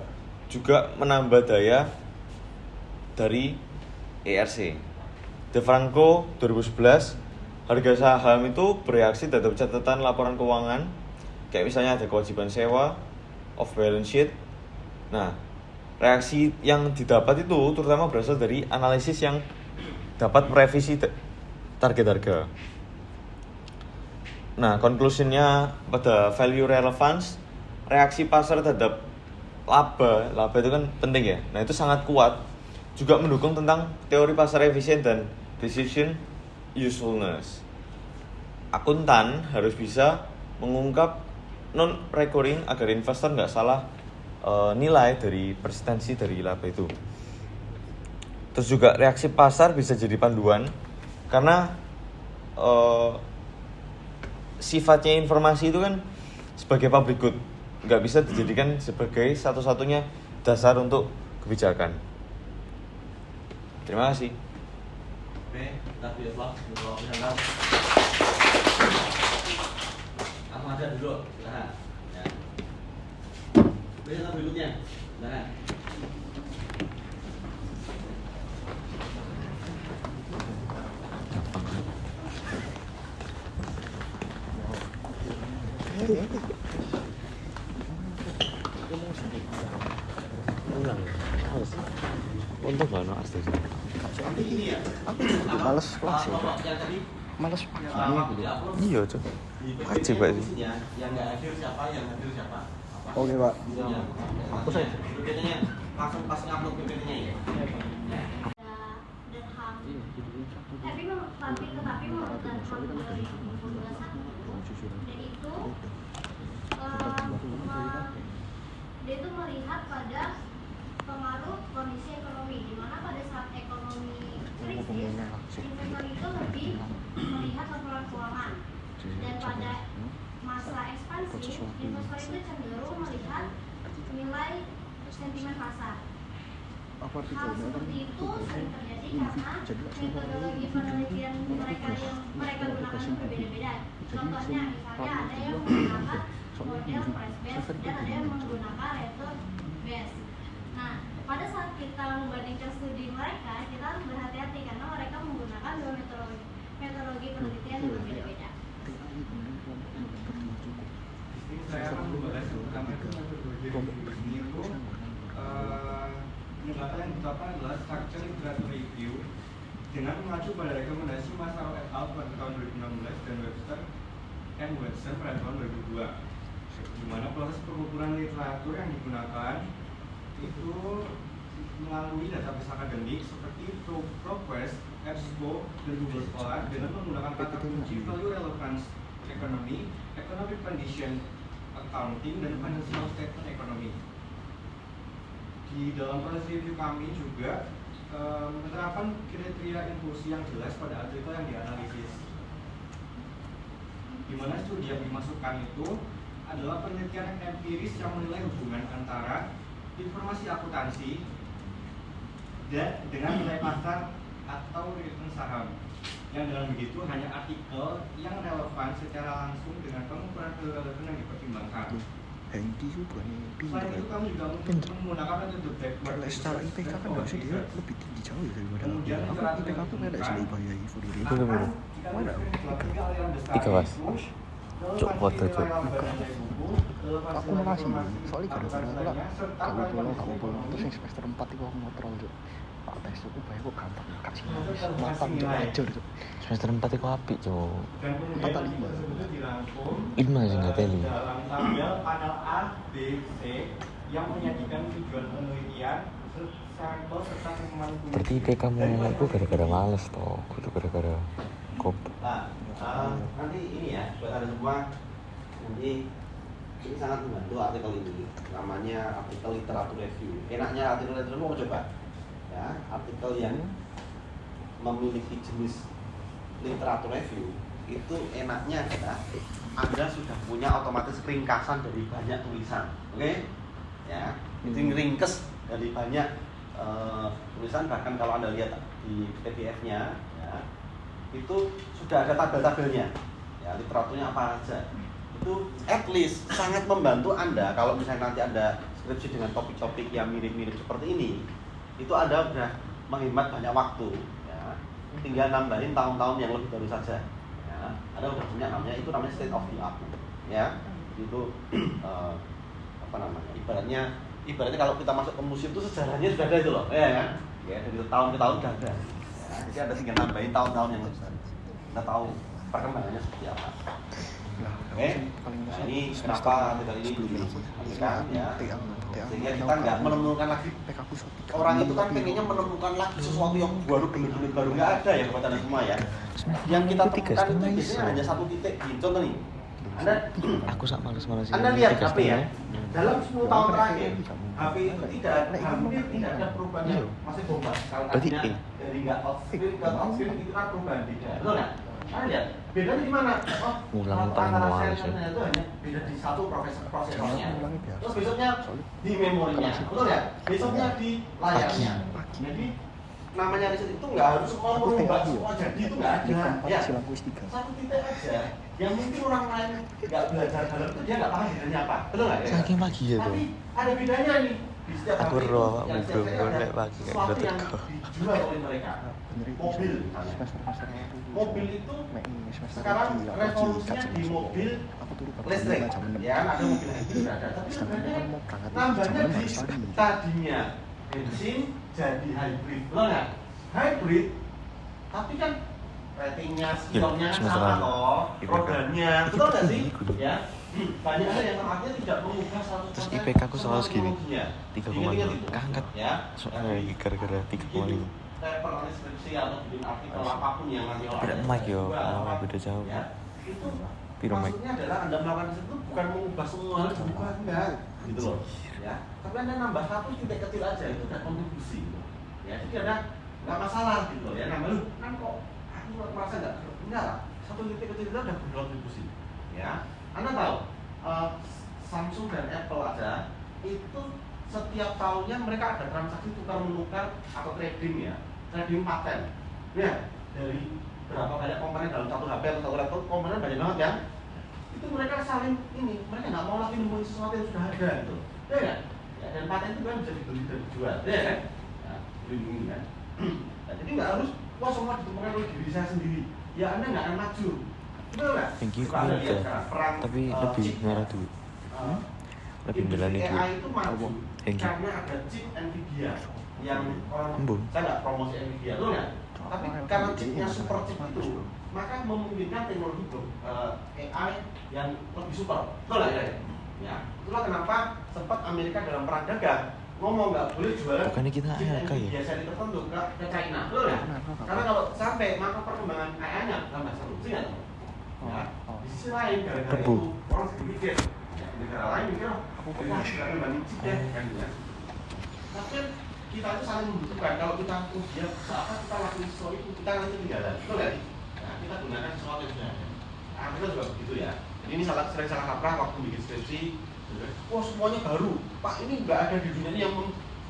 juga menambah daya dari ERC. DeFranco 2011, harga saham itu bereaksi terhadap catatan laporan keuangan, kayak misalnya ada kewajiban sewa, off balance sheet. Nah, reaksi yang didapat itu terutama berasal dari analisis yang dapat merevisi target harga. Nah, conclusionnya pada value relevance, reaksi pasar terhadap laba itu kan penting ya. Nah, itu sangat kuat, juga mendukung tentang teori pasar efisien dan decision usefulness. Akuntan harus bisa mengungkap non-recurring agar investor nggak salah nilai dari persentasenya dari laba itu. Terus juga reaksi pasar bisa jadi panduan, karena sifatnya informasi itu kan sebagai public good, nggak bisa dijadikan sebagai satu-satunya dasar untuk kebijakan. Terima kasih. Oke, kita vlog untuk presentasi. Langsung aja dulu, silakan. Ya. Presentasi berikutnya, silakan. Ulang harus. Untuk nggak no asli. Ini ya. Males kelas ya, Pak. Yang tadi Males paginya gitu. Iya, Cok. Wajib, Pak. Yang nggak hadir siapa, yang hadir siapa? Oke, Pak. Aku saya. PPT-nya langsung pas ngupload PPT-nya ya. Dan HAM tetapi menurut HAM 2021 dan itu dia itu melihat pada pengaruh kondisi ekonomi, di mana pada saat ekonomi krisis investor itu lebih melihat laporan keuangan, dan pada masa ekspansi investor itu cenderung melihat nilai sentimen pasar. Hal seperti itu sering terjadi karena metodologi penelitian mereka yang mereka gunakan berbeda-beda. Contohnya misalnya ada yang menggunakan model price base dan ada yang menggunakan return base. Nah, pada saat kita membandingkan studi mereka, kita harus berhati-hati karena mereka menggunakan dua metodologi penelitian yang berbeda-beda. Saya akan membahas yang pertama itu metodologi ini itu pendekatan yang ditetapkan adalah structure literature review dengan mengacu pada rekomendasi Massaro et al. Pada tahun 2016 dan Webster and Watson pada tahun 2002, di mana proses pengukuran literatur yang digunakan itu melalui database akademik seperti ProQuest, EBSCO, dan Google Scholar dengan menggunakan kata kunci value relevance economy, economic condition accounting, dan financial statement economy. Di dalam proses review kami juga menerapkan kriteria inklusi yang jelas pada artikel yang dianalisis. Di mana studi yang dimasukkan itu adalah penelitian empiris yang menilai hubungan antara informasi akuntansi dan dengan nilai pasar atau return saham. Yang dengan begitu hanya artikel yang relevan secara langsung dengan pengukuran relevan yang dipertimbangkan. Hengki itu bukan pintar. Selain itu kami juga menggunakan metode backward Kalau secara IPK kan harusnya dia lebih tinggi jauh ya daripada aku. Kemudian Aku IPK aku nggak ada selalu bayar Fourier. Itu berapa? Mana? 3 Mas. Cuk foto cuk. Aku makasih soalnya gara-gara aku lah kamu pulang terus yang semester 4 itu aku ngotrol cuk. Pak tes itu bayar kok gampang kasih matang cuk ajar cuk. Semester 4 itu apik cuk. 4 atau 5? 5 sih nggak teli. Dalam tabel panel A, B, C yang menyajikan tujuan penelitian, sampel serta kemampuan. Berarti IPK mu itu gara-gara males toh, itu gara-gara kop. Nah, nanti ini ya buat ada semua, nanti ini sangat membantu artikel ini, namanya artikel literatur review. Enaknya artikel literatur mau coba ya, artikel yang memiliki jenis literatur review itu enaknya adalah Anda sudah punya otomatis ringkasan dari banyak tulisan, oke? Ya, itu ringkes dari banyak tulisan, bahkan kalau Anda lihat di PDF-nya ya, itu sudah ada tabel-tabelnya ya, literaturnya apa aja. Itu at least sangat membantu Anda kalau misalnya nanti Anda skripsi dengan topik-topik yang mirip-mirip seperti ini, itu Anda sudah menghemat banyak waktu ya. Tinggal nambahin tahun-tahun yang lebih baru saja ya. Anda sudah punya namanya, itu namanya state of the art ya. Itu apa namanya, ibaratnya kalau kita masuk ke museum itu sejarahnya sudah ada itu loh ya kan ya, dari tahun ke tahun sudah ada ya. Jadi Anda tinggal nambahin tahun-tahun yang lebih baru, Anda tahu perkembangannya seperti apa. Oke, nah ini kenapa artikel ini dihasilkan ya, sehingga kita nggak menemukan lagi, orang itu kan pengennya menemukan lagi sesuatu yang baru, benar-benar baru, nggak ada ya buat Anda semua ya. Yang kita temukan itu biasanya hanya satu titik. Contoh nih, Aku sak males-males. Anda lihat HP ya, dalam 10 tahun terakhir HP itu hampir tidak ada perubahan yang masih bombas. Kalau tadinya dari nggak touchscreen ke touchscreen itu kan perubahan beda, betul nggak? Anda lihat bedanya di mana? Ulang tahun antara manual share-nya itu hanya beda di satu prosesornya, terus besoknya di memorinya, betul nggak? Besoknya di layarnya. Jadi namanya riset itu nggak harus semua merubah semua jadi, itu nggak ada ya, satu titik aja yang mungkin orang lain nggak belajar dalam itu dia nggak paham bedanya apa, betul nggak ya? Saking pagi ya tuh. Tapi ada bedanya nih di setiap Aku HP roh yang belum setiap boleh ada pagi kayak sesuatu gitu yang teko. dijual oleh mereka. Mobil misalnya. Mobil itu sekarang revolusinya di mobil listrik ya, ada mobil hybrid sudah ada, tapi sebenarnya nambahnya di tadinya bensin jadi hybrid, betul nggak? Hybrid, tapi kan ratingnya, skillnya sama kok, rodanya, betul nggak sih? Ya, banyak hal yang akhirnya tidak mengubah 100%. Terus IPK aku soal segini 3,5 keangkat ya, gara-gara 3,5. paper deskripsi atau bikin artikel apapun yang nanti orang Beda mic yo, beda jauh. ya, itu Piro mic? maksudnya adalah Anda melakukan itu bukan mengubah semua hal jadi bahan, enggak gitu loh ya, tapi Anda nambah satu titik kecil aja itu udah kontribusi gitu. Ya, jadi Anda nggak masalah gitu loh ya, nambah lu kan kok aku merasa enggak lah, satu titik kecil itu udah berkontribusi ya. Anda tahu Samsung dan Apple aja itu setiap tahunnya mereka ada transaksi tukar menukar atau trading ya, trading paten ya, dari berapa banyak komponen dalam satu HP atau satu laptop, komponen banyak banget kan, itu mereka saling ini, mereka nggak mau lagi nemuin sesuatu yang sudah ada gitu ya kan ya, dan paten itu kan bisa dibeli dan dijual ya kan ya, dilindungi kan. Nah, jadi nggak harus wah semua ditemukan oleh diri saya sendiri ya, Anda nggak akan maju, betul nggak? Thank you, Anda lihat sekarang perang tapi lebih merah dulu. Lebih berani dulu. AI itu maju karena ada chip Nvidia yang orang, saya nggak promosi Nvidia, betul nggak? Tapi karena chipnya super chip itu, maka memungkinkan teknologi AI yang lebih super, betul nggak ya? Ya, itulah kenapa sempat Amerika dalam perang dagang ngomong nggak boleh jualan Bukannya kita chip ARK ya? Nvidia seri tertentu ke China, betul nggak? Karena kalau sampai maka perkembangan AI-nya tambah seru, sih nggak? Ya, di sisi lain gara-gara itu orang sedikit mikir, ya, negara lain mikir, oh, kita harus banding chip deh, kan gitu ya. Tapi kan kita itu saling membutuhkan. Kalau kita dia apa kita lakuin sesuatu itu kita nanti ketinggalan, betul nggak? Nah, kita gunakan sesuatu yang sudah ada. Nah, kita juga begitu ya. Jadi ini sering salah kaprah waktu bikin skripsi. Wah semuanya baru, Pak ini nggak ada di dunia ini yang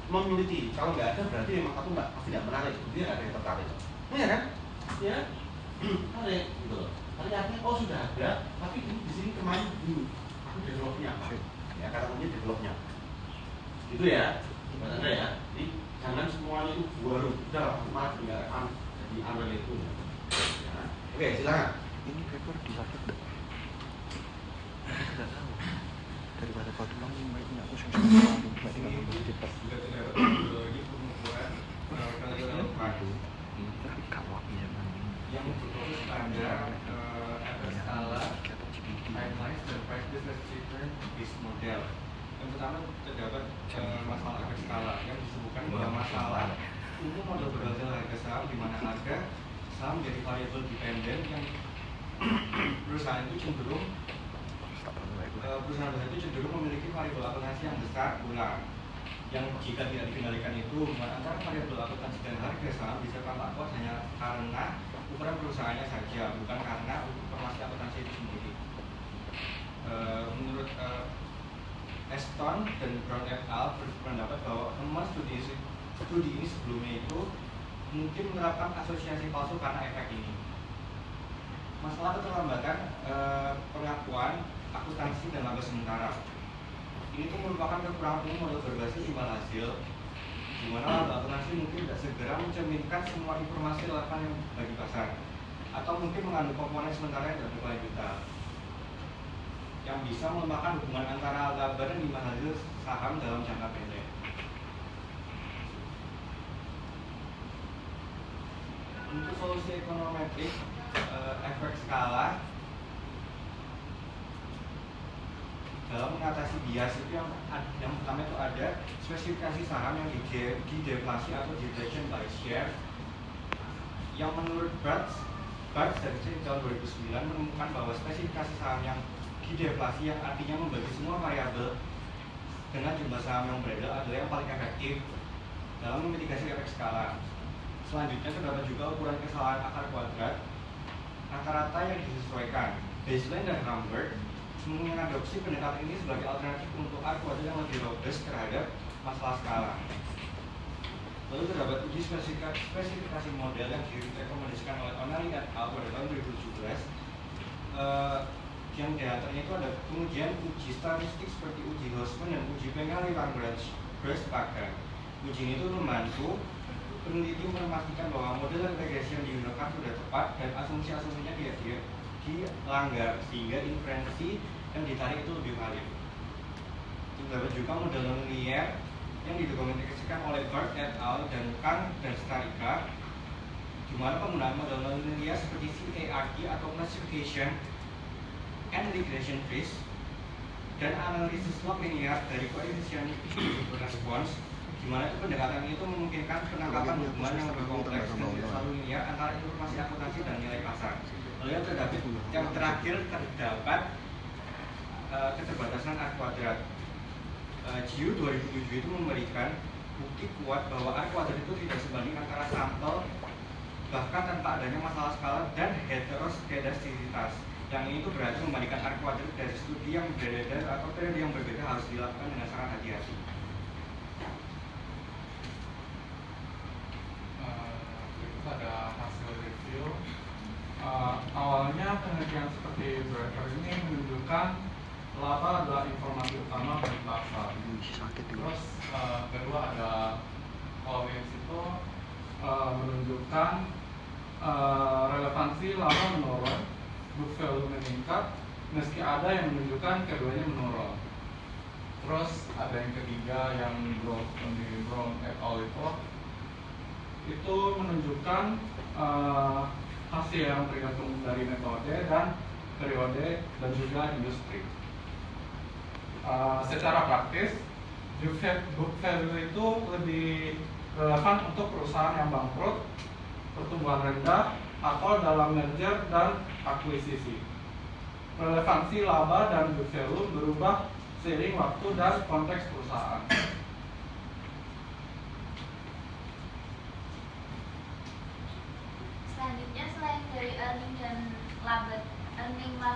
memiliki. Kalau nggak ada berarti memang aku tidak menarik. Dia nggak ada yang tertarik. Iya kan? Ya, menarik gitu loh. Tapi artinya oh sudah ada, tapi ini di sini kemarin dulu. Aku developnya apa? Ya kata kuncinya developnya. Gitu ya, benar ya. Jadi jangan semuanya itu baru. Udah malah tinggalkan jadi ambil itu. Ya. Oke silakan. Ini paper disaket enggak? Tidak tahu. Daripada kau tulang baiknya aku sudah Ini juga terdapat metodologi pengukuran kalian tapi kalau yang berfokus pada efek skala, timelines, dan practice achievement based model. Yang pertama terdapat masalah efek skala yang disebutkan bahwa masalah umum model berhasil harga saham di mana harga saham menjadi variabel dependen yang perusahaan itu cenderung memiliki variabel akuntansi yang besar ulang yang jika tidak dikendalikan itu hubungan antara variabel akuntansi dan harga saham bisa tampak kuat hanya karena ukuran perusahaannya saja, bukan karena informasi akuntansi itu sendiri. Menurut Aston dan Brown et al. Berpendapat bahwa temuan studi ini sebelumnya itu mungkin menerapkan asosiasi palsu karena efek ini. Masalah keterlambatan pengakuan akuntansi dan laba sementara. Ini tuh merupakan kekurangan umum model berbasis imbal hasil, di mana laba akuntansi mungkin tidak segera mencerminkan semua informasi relevan yang bagi pasar, atau mungkin mengandung komponen sementara yang tidak berkelanjutan, yang bisa melemahkan hubungan antara laba dan imbal hasil saham dalam jangka pendek. Untuk solusi ekonometrik efek skala dalam mengatasi bias itu yang pertama itu ada spesifikasi saham yang dideflasi atau deduction by share, yang menurut Bartz dari tahun 2009 menemukan bahwa spesifikasi saham yang dideflasi yang artinya membagi semua variabel dengan jumlah saham yang beredar adalah yang paling efektif dalam memitigasi efek skala. Selanjutnya terdapat juga ukuran kesalahan akar kuadrat rata-rata yang disesuaikan. Baseline dan Humbert mengadopsi pendekatan ini sebagai alternatif untuk akar kuadrat yang lebih robust terhadap masalah skala. Lalu terdapat uji spesifikasi model yang direkomendasikan oleh O'Malley et al. Pada tahun 2017. Yang diantaranya itu ada pengujian uji statistik seperti uji Hosman dan uji Pengali-Lagrange-Berstpaken. Uji ini itu membantu peneliti memastikan bahwa model regresi yang digunakan sudah tepat dan asumsi-asumsinya tidak dilanggar sehingga inferensi yang ditarik itu lebih valid. Terdapat juga model linear yang didokumentasikan oleh Bart et al. Dan Kang dan Starika, di mana penggunaan model linear seperti CART atau classification and regression trees dan analisis log linear dari koefisien response, di mana itu pendekatan itu memungkinkan penangkapan hubungan yang lebih kompleks dan tidak selalu linear antara informasi akuntansi dan nilai pasar. Lalu yang terakhir terdapat keterbatasan R kuadrat. GIU 2007 itu memberikan bukti kuat bahwa R kuadrat itu tidak sebanding antara sampel bahkan tanpa adanya masalah skala dan heteroskedastisitas. Yang ini itu berarti membandingkan R kuadrat dari studi yang berbeda atau periode yang berbeda harus dilakukan dengan sangat hati-hati. Ada hasil review. Awalnya penelitian seperti Brewer ini menunjukkan laba adalah informasi utama bagi pasar. Terus kedua ada Collins itu menunjukkan relevansi laba menurun, book value meningkat, meski ada yang menunjukkan keduanya menurun. Terus ada yang ketiga yang Brown et al. Itu menunjukkan hasil yang tergantung dari metode dan periode dan juga industri. Secara praktis, book value itu lebih relevan untuk perusahaan yang bangkrut, pertumbuhan rendah, atau dalam merger dan akuisisi. Relevansi laba dan book value berubah seiring waktu dan konteks perusahaan.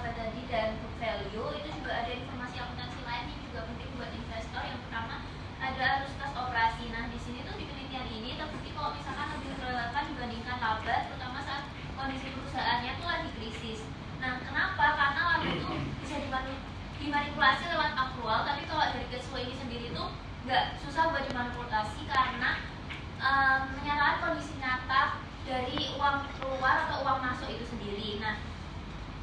laba tadi dan book value, itu juga ada informasi akuntansi lain yang juga penting buat investor. Yang pertama ada arus kas operasi. Nah di sini tuh di penelitian ini terbukti kalau misalkan lebih relevan dibandingkan laba, terutama saat kondisi perusahaannya tuh lagi krisis. Nah kenapa? Karena laba itu bisa dimanipulasi lewat akrual, tapi kalau dari cash flow ini sendiri tuh nggak susah buat dimanipulasi karena menyatakan kondisi nyata dari uang keluar atau uang masuk itu sendiri. Nah,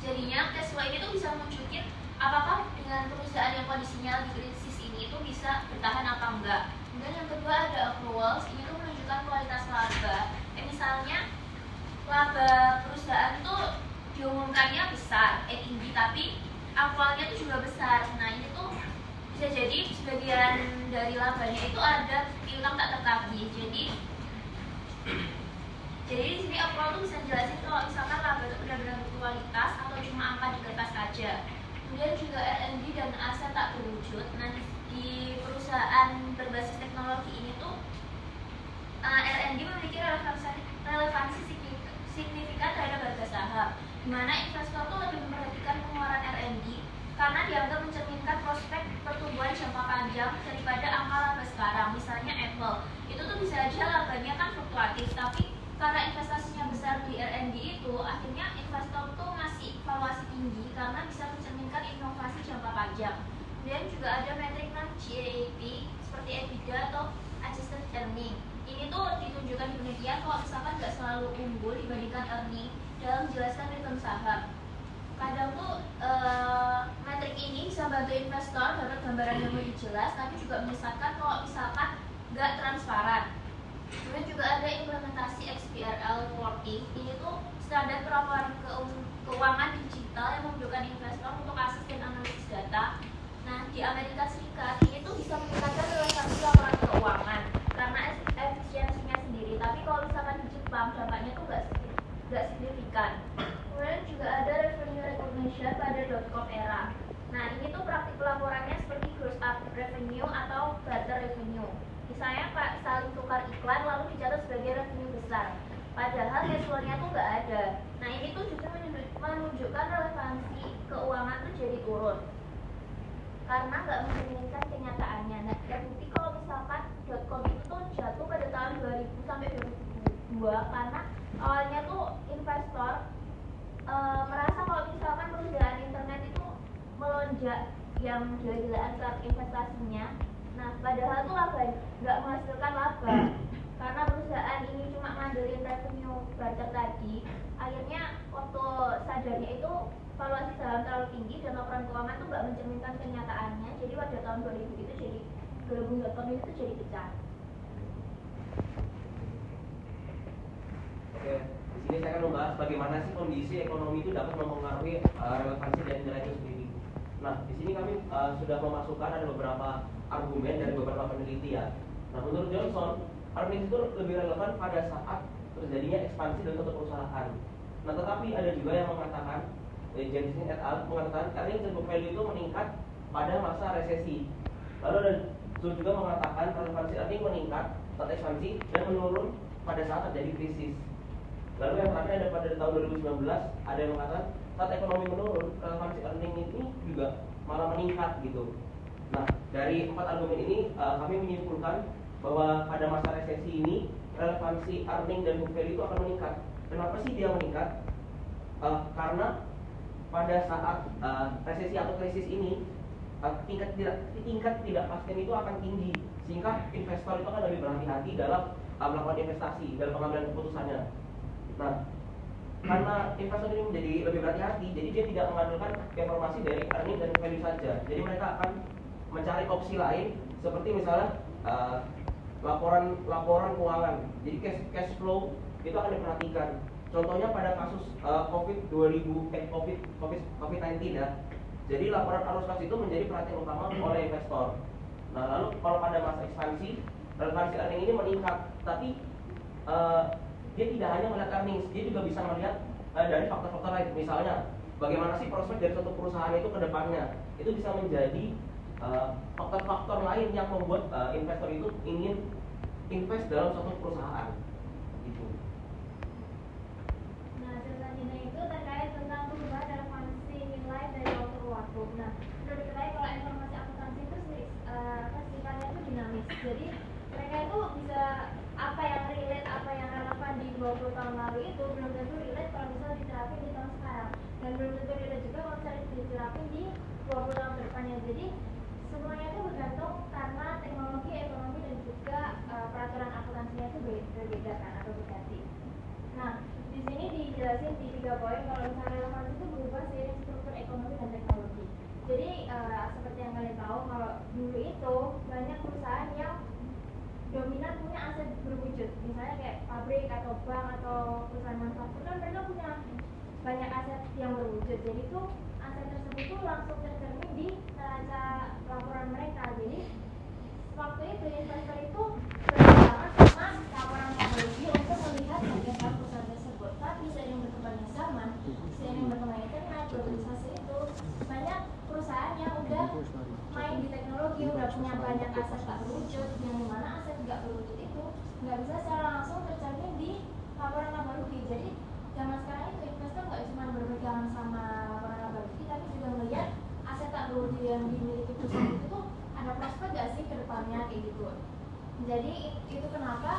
jadinya cash flow ini tuh bisa menunjukin apakah dengan perusahaan yang kondisinya lagi krisis ini itu bisa bertahan apa enggak. Kemudian yang kedua ada accruals, ini tuh menunjukkan kualitas laba. Misalnya laba perusahaan tuh diumumkannya besar, tinggi, tapi akrualnya tuh juga besar. Nah ini tuh bisa jadi sebagian dari labanya itu ada piutang tak tertagih. Jadi di sini akrual tuh bisa jelasin kalau misalkan laba itu benar-benar berkualitas atau cuma angka di kertas aja. Kemudian juga R&D dan aset tak berwujud. Nah di perusahaan berbasis teknologi ini tuh R&D memiliki relevansi signifikan terhadap harga saham, di mana investor tuh lebih memperhatikan pengeluaran R&D karena dianggap mencerminkan prospek pertumbuhan jangka panjang daripada angka laba sekarang. Misalnya Apple, itu tuh bisa aja labanya kan fluktuatif, tapi karena investasinya besar di R&D itu, akhirnya investor tuh ngasih valuasi tinggi karena bisa mencerminkan inovasi jangka panjang. Kemudian juga ada metrik non GAAP seperti EBITDA atau adjusted earning. Ini tuh ditunjukkan di penelitian kalau misalkan nggak selalu unggul dibandingkan earning dalam menjelaskan return saham. Kadang tuh metrik ini bisa bantu investor dapat gambaran yang lebih jelas, tapi juga menyesatkan kalau misalkan nggak transparan. Kemudian juga ada implementasi XBRL reporting. Ini tuh standar pelaporan keuangan digital yang memudahkan investor untuk akses dan analisis data. Nah di Amerika Serikat ini tuh bisa meningkatkan relevansi laporan keuangan karena efisiensinya sendiri. Tapi kalau misalkan di Jepang dampaknya tuh nggak signifikan. Kemudian juga ada revenue recognition pada .com era. Nah ini tuh praktik pelaporannya seperti gross up revenue atau barter revenue. Misalnya Pak saling tukar iklan lalu dicatat sebagai revenue besar, padahal cash flow-nya tuh nggak ada. Nah ini tuh justru menunjukkan relevansi keuangan tuh jadi turun karena nggak mencerminkan kenyataannya. Nah terbukti kalau misalkan .com itu tuh jatuh pada tahun 2000 sampai 2002 karena awalnya tuh investor merasa kalau misalkan perusahaan internet itu melonjak yang gila-gilaan saat investasinya. Nah padahal tuh laba nggak menghasilkan laba karena perusahaan ini cuma ngandelin revenue barter tadi. Akhirnya waktu sadarnya itu valuasi saham terlalu tinggi dan laporan keuangan tuh nggak mencerminkan kenyataannya. Jadi pada tahun 2000 itu jadi gelembung.com itu jadi pecah. Oke, di sini saya akan membahas bagaimana sih kondisi ekonomi itu dapat mempengaruhi relevansi dan nilai itu sendiri. Nah, di sini kami sudah memasukkan ada beberapa argumen dari beberapa penelitian. Nah, menurut Johnson, argumen itu lebih relevan pada saat terjadinya ekspansi dalam suatu perusahaan. Nah, tetapi ada juga yang mengatakan, Jensen et al. Mengatakan earnings dan book value itu meningkat pada masa resesi. Lalu ada juga mengatakan relevansi earning meningkat saat ekspansi dan menurun pada saat terjadi krisis. Lalu yang terakhir ada pada tahun 2019 ada yang mengatakan saat ekonomi menurun relevansi earning ini juga malah meningkat gitu. Nah dari 4 argumen ini kami menyimpulkan bahwa pada masa resesi ini relevansi earning dan book value itu akan meningkat. Kenapa sih dia meningkat? Karena pada saat resesi atau krisis ini tingkat ketidakpastian itu akan tinggi, sehingga investor itu akan lebih berhati-hati dalam melakukan investasi dalam pengambilan keputusannya. Nah, karena investor ini menjadi lebih berhati-hati, jadi dia tidak mengandalkan informasi dari earning dan value saja. Jadi mereka akan mencari opsi lain, seperti misalnya laporan keuangan. Jadi cash flow itu akan diperhatikan. Contohnya pada kasus COVID-19 ya. Jadi laporan arus kas itu menjadi perhatian utama oleh investor. Nah, lalu kalau pada masa ekspansi, relevansi earning ini meningkat, tapi dia tidak hanya melihat earnings, dia juga bisa melihat dari faktor-faktor lain. Misalnya, bagaimana sih prospek dari suatu perusahaan itu ke depannya. Itu bisa menjadi faktor-faktor lain yang membuat investor itu ingin invest dalam suatu perusahaan. Gitu. Nah, selanjutnya itu terkait tentang perubahan relevansi nilai Jadi mereka itu bisa apa yang relate, apa yang relevan di 20 tahun lalu itu belum tentu relate kalau misalnya diterapin di tahun sekarang, dan belum tentu relate juga kalau misalnya diterapin di 20 tahun depannya. Jadi semuanya itu bergantung karena teknologi, ekonomi, dan juga peraturan akuntansinya itu berbeda kan atau berganti. Nah, di sini dijelasin di 3 poin kalau misalnya relevansi itu berubah seiring struktur ekonomi dan teknologi. Jadi seperti yang kalian tahu kalau dulu itu banyak perusahaan yang dominan punya aset berwujud, misalnya kayak pabrik atau bank atau perusahaan manufaktur kan mereka punya banyak aset yang berwujud. Jadi itu aset tersebut itu langsung tercermin di neraca laporan mereka. Jadi waktu itu investor itu berjalan sama laporan teknologi untuk melihat bagaimana perusahaan tersebut. Tapi seiring berkembangnya zaman, seiring berkembangnya internet, globalisasi itu banyak perusahaan yang udah main di teknologi, udah punya banyak aset tak berwujud, yang dimana aset nggak berwujud itu nggak bisa secara langsung tercermin di laporan laba rugi. Jadi zaman sekarang itu investor nggak cuma berpegangan sama laporan laba rugi, tapi juga melihat aset tak berwujud yang dimiliki perusahaan itu tuh ada prospek nggak sih ke depannya kayak gitu. Jadi itu kenapa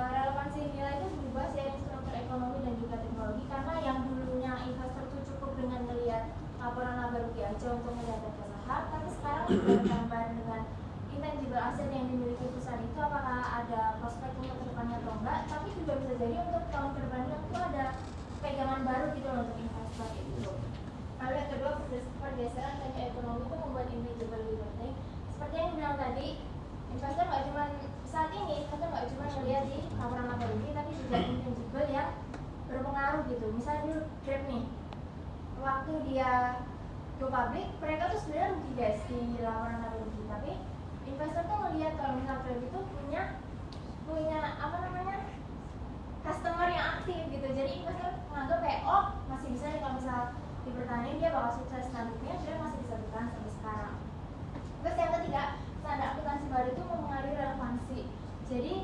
relevansi nilai itu berubah seiring struktur ekonomi dan juga teknologi, karena yang dulunya investor tuh cukup dengan melihat laporan laba rugi aja untuk melihat data saham, tapi sekarang juga bertambah dengan intangible aset yang dimiliki perusahaan itu apakah ada prospek untuk kedepannya atau enggak, tapi juga bisa jadi untuk tahun kedepannya itu ada pegangan baru gitu loh untuk investor itu. Lalu yang kedua, pergeseran dari ekonomi itu membuat intangible lebih penting. Seperti yang bilang tadi, investor nggak cuma saat ini, investor nggak cuma melihat di laporan laba rugi, tapi juga intangible yang berpengaruh gitu. Misalnya dulu Grab nih, waktu dia go public, mereka tuh sebenarnya rugi guys di laporan laba rugi, tapi investor tuh melihat kalau misal Grab itu punya apa namanya customer yang aktif gitu. Jadi investor menganggap kayak oh masih bisa nih kalau misal dipertahankan dia bakal sukses nantinya, dia masih bisa bertahan sampai sekarang. Terus yang ketiga, standar akuntansi baru itu mempengaruhi relevansi. Jadi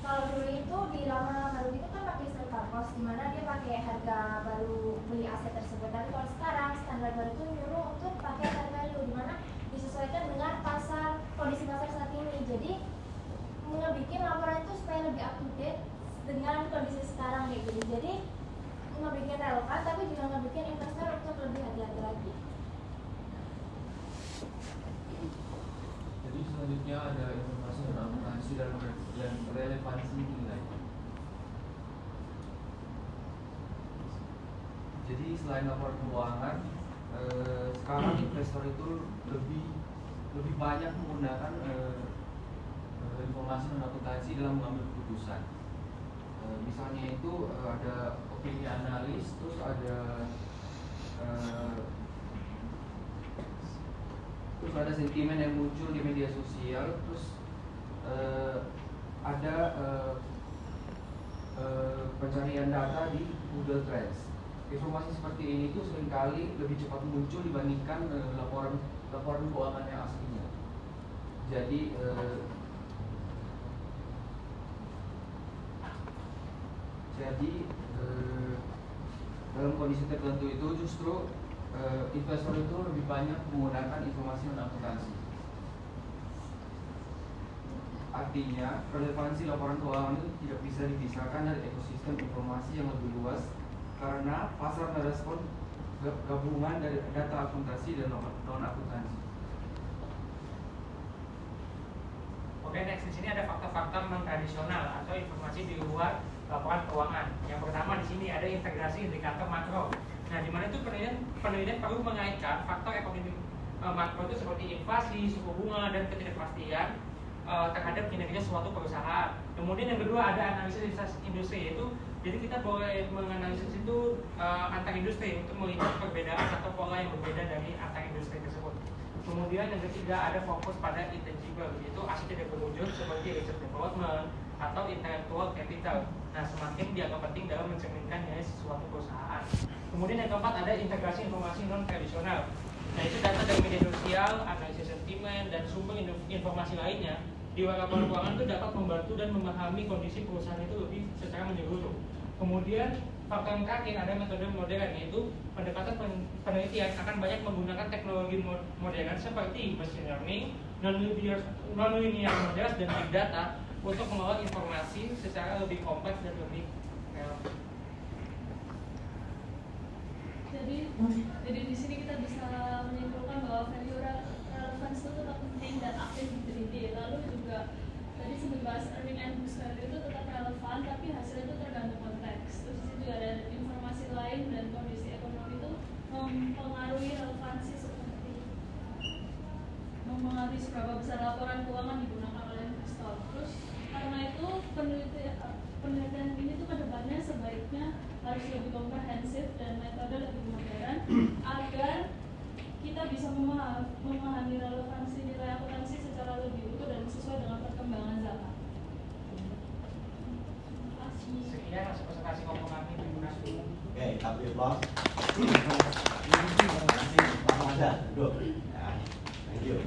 kalau dulu itu di laporan laba rugi itu kan pakai historical cost, dimana dia pakai harga baru beli aset tersebut. Tapi kalau sekarang standar baru itu nyuruh untuk pakai fair value, dimana disesuaikan dengan kondisi pasar saat ini. Jadi ngebikin laporan itu supaya lebih up to date dengan kondisi sekarang kayak gitu. Jadi ngebikin relevan, tapi juga ngebikin investor untuk lebih hati-hati lagi. Jadi selanjutnya ada informasi tentang akuntansi dan relevansi nilai. Jadi selain laporan keuangan, sekarang investor itu lebih banyak menggunakan informasi non akuntansi dalam mengambil keputusan. Misalnya itu ada opini analis, terus ada sentimen yang muncul di media sosial, terus ada pencarian data di Google Trends. Informasi seperti ini tuh seringkali lebih cepat muncul dibandingkan laporan keuangan yang aslinya. Jadi dalam kondisi tertentu itu justru investor itu lebih banyak menggunakan informasi non akuntansi. Artinya relevansi laporan keuangan itu tidak bisa dipisahkan dari ekosistem informasi yang lebih luas, karena pasar merespon gabungan dari data akuntansi dan non akuntansi. Oke, next di sini ada faktor-faktor non tradisional atau informasi di luar laporan keuangan. Yang pertama di sini ada integrasi indikator makro. Nah, di mana itu penelitian perlu mengaitkan faktor ekonomi makro itu seperti inflasi, suku bunga, dan ketidakpastian terhadap kinerja suatu perusahaan. Kemudian yang kedua ada analisis industri, yaitu jadi kita boleh menganalisis itu antar industri untuk melihat perbedaan atau pola yang berbeda dari antar industri tersebut. Kemudian yang ketiga ada fokus pada intangible, yaitu aset tidak berwujud seperti research development atau intellectual capital. Nah, semakin dianggap penting dalam mencerminkan nilai sesuatu perusahaan. Kemudian yang keempat ada integrasi informasi non tradisional. Nah, itu data dari media sosial, analisis sentimen, dan sumber informasi lainnya di laporan keuangan itu dapat membantu dan memahami kondisi perusahaan itu lebih secara menyeluruh. Kemudian faktor yang terakhir ada metode modern, yaitu pendekatan penelitian akan banyak menggunakan teknologi modern seperti machine learning, non-linear models, dan big data untuk mengolah informasi secara lebih kompleks dan lebih relevan. Jadi di sini kita bisa menyimpulkan bahwa value relevance itu tetap penting dan aktif diteliti. Lalu juga tadi sempat bahas earning and boost value itu tetap relevan, tapi hasilnya itu tergantung konteks. Terus di situ juga ada informasi lain dan kondisi ekonomi itu mempengaruhi relevansi seperti mempengaruhi seberapa besar laporan keuangan digunakan oleh investor. Terus karena itu penelitian ini tuh kedepannya sebaiknya harus lebih komprehensif dan metode lebih modern agar kita bisa memahami relevansi nilai akuntansi secara lebih utuh dan sesuai dengan perkembangan zaman. Sekian hasil presentasi kelompok kami di Munas Umum. Oke, tapi bos. Terima kasih Pak Mada. Duduk. Ya, thank you.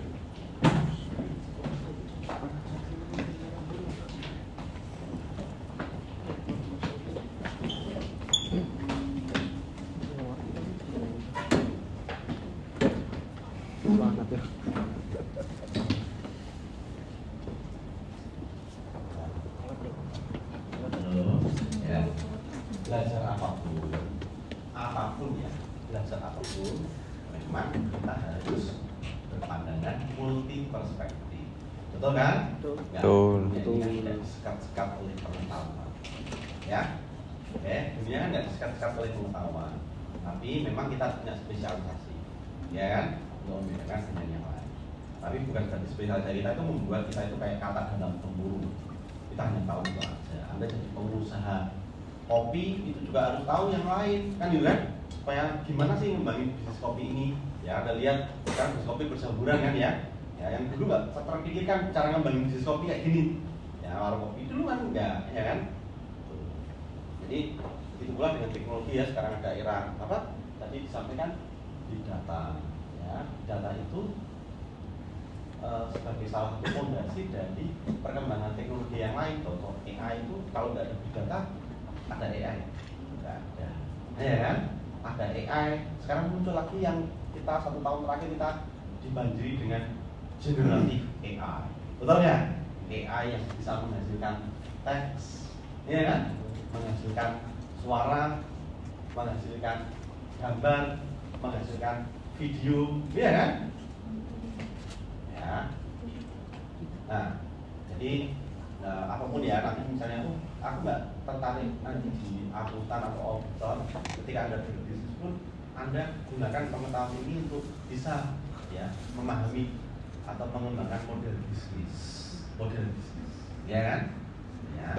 Ya, belajar apapun ya, belajar apapun memang kita harus berpandangan multi perspektif, betul kan? Betul. Dunia tidak disekat-sekat oleh pengetahuan, ya. Oke, dunia kan nggak disekat-sekat oleh pengetahuan, tapi memang kita punya spesialisasi, ya kan, untuk membedakan dengan yang lain. Tapi bukan berarti spesialisasi kita itu membuat kita itu kayak kata dalam pemburu. Kita hanya tahu itu aja. Anda jadi pengusaha kopi itu juga harus tahu yang lain, kan gitu kan? Supaya gimana sih ngembangin bisnis kopi ini? Ya, Anda lihat kan bisnis kopi bersamburan kan ya? Ya, yang dulu nggak terpikirkan cara ngembangin bisnis kopi kayak gini. Ya, warung kopi dulu kan enggak, ya kan? Jadi itu pula dengan teknologi ya, sekarang ada era apa? Tadi disampaikan big data. Ya, data itu sebagai salah satu fondasi dari perkembangan teknologi yang lain. Contoh AI itu kalau nggak ada big data, ada AI, nggak ada, ya kan? Ada AI. Sekarang muncul lagi yang kita 1 tahun terakhir kita dibanjiri dengan generatif AI, betul ya? AI yang bisa menghasilkan teks, ya kan? Menghasilkan suara, menghasilkan gambar, menghasilkan video, ya kan? Ya. Nah, jadi apapun ya, nanti misalnya aku nggak tertarik nanti di akuntan atau auditor, ketika Anda berbisnis pun Anda gunakan pengetahuan ini untuk bisa ya memahami atau mengembangkan model bisnis, ya kan? Ya.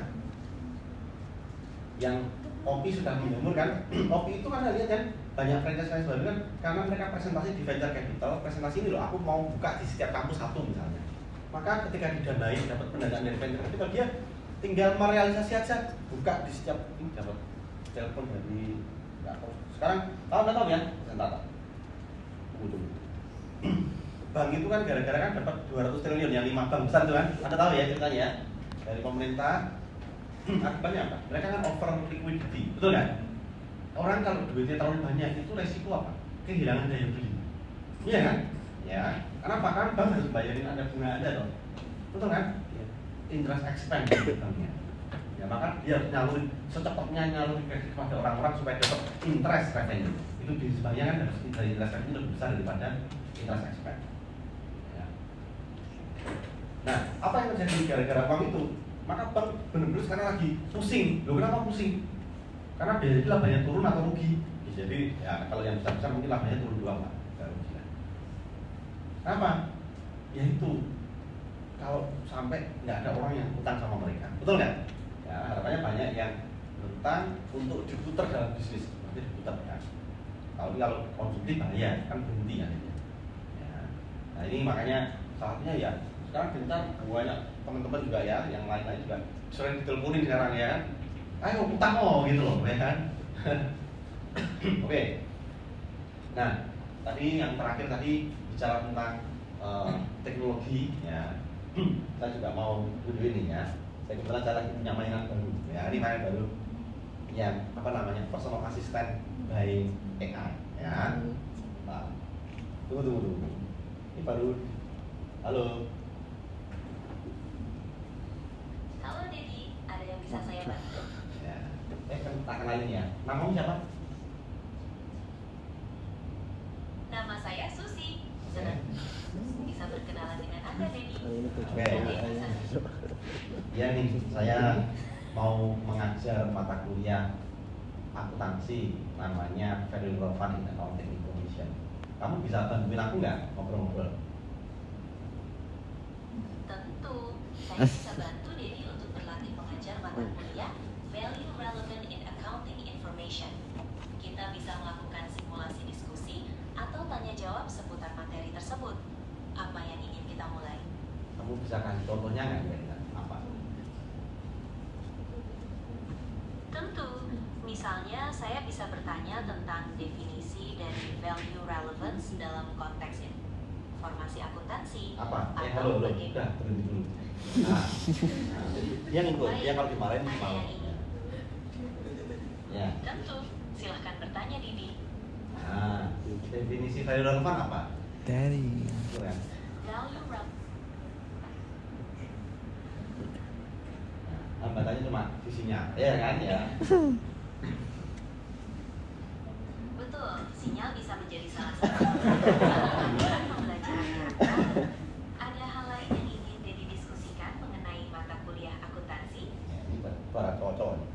Yang kopi sudah menjamur kan? Kopi itu kan Anda lihat kan banyak franchise baru kan, karena mereka presentasi di venture capital, presentasi ini loh aku mau buka di setiap kampus satu misalnya. Maka ketika didanai dapat pendanaan dari venture capital, dia tinggal merealisasi aja, buka di setiap ini dapat telepon dari nggak tahu. Sekarang tahu ya presentator. Bank itu kan gara-gara kan dapat 200 triliun yang 5 bank besar itu kan, Anda tahu ya ceritanya ya, dari pemerintah. Akibatnya apa? Mereka kan over liquidity, betul kan? Orang kalau duitnya terlalu banyak itu resiko apa? Kehilangan daya beli, iya kan? Ya, kenapa? Karena bank harus bayarin Anda bunga Anda dong, betul kan? Interest expense banknya. Ya maka dia harus nyalurin secepatnya nyalurin kredit kepada orang-orang supaya dapat interest revenue. Itu bisnis banknya kan harus dari interest revenue lebih besar daripada interest expense. Ya. Nah, apa yang terjadi gara-gara bank itu? Maka bank benar-benar sekarang lagi pusing. Loh, kenapa pusing? Karena biaya labanya turun atau rugi. Jadi ya kalau yang besar-besar mungkin labanya turun doang lah, nggak rugi lah. Kenapa? Ya itu kalau sampai nggak ada orang yang utang sama mereka, betul nggak? Ya harapannya banyak yang utang untuk diputar dalam bisnis, nanti diputar kan. Kalau konsumsi bahaya kan berhenti ya. Nah ini makanya salah satunya ya sekarang gencar banyak teman-teman juga ya, yang lain-lain juga sering diteleponin sekarang ya. Ayo utang gitu loh, ya kan? Oke. Nah, tadi yang terakhir tadi bicara tentang teknologi ya. Saya juga mau video ini ya. Saya kebetulan saya lagi punya mainan baru. Ya, ini mainan baru. yang apa namanya personal assistant by AI ya. Nah, tunggu. Ini baru. Halo. Halo Dedi, ada yang bisa saya bantu? Ya. Kan tak kenalin ya. Namamu siapa? Nama saya Susi. Senang bisa berkenalan dengan Anda, Dedi. Oke. Ada yang bisa? Ya nih, saya mau mengajar mata kuliah akuntansi namanya Very Relevant in Accounting Information. Kamu bisa bantuin aku nggak ngobrol-ngobrol? Tentu, saya bisa bantu Dedi untuk berlatih mengajar mata kuliah Value Relevant in Accounting Information. Kita bisa melakukan simulasi diskusi atau tanya jawab seputar materi tersebut. Apa yang ingin kita mulai? Kamu bisa kasih contohnya nggak kira-kira apa? Tentu, misalnya saya bisa bertanya tentang definisi dari value relevance dalam konteks informasi akuntansi. Apa? Atau Halo, bagaimana? udah berhenti dulu. Nah, dia ngikut, dia kalau dimarahin Ada mau. yang ingin? Ya. Tentu, silahkan bertanya Didi. Nah, definisi value relevant apa? Daddy. Keren. Value relevance. Hambatannya cuma visinya, ya kan ya. Betul, sinyal bisa menjadi salah satu alasan pembelajaran. Ada hal lain yang ingin Dedi diskusikan mengenai mata kuliah akuntansi? Ini para cocok.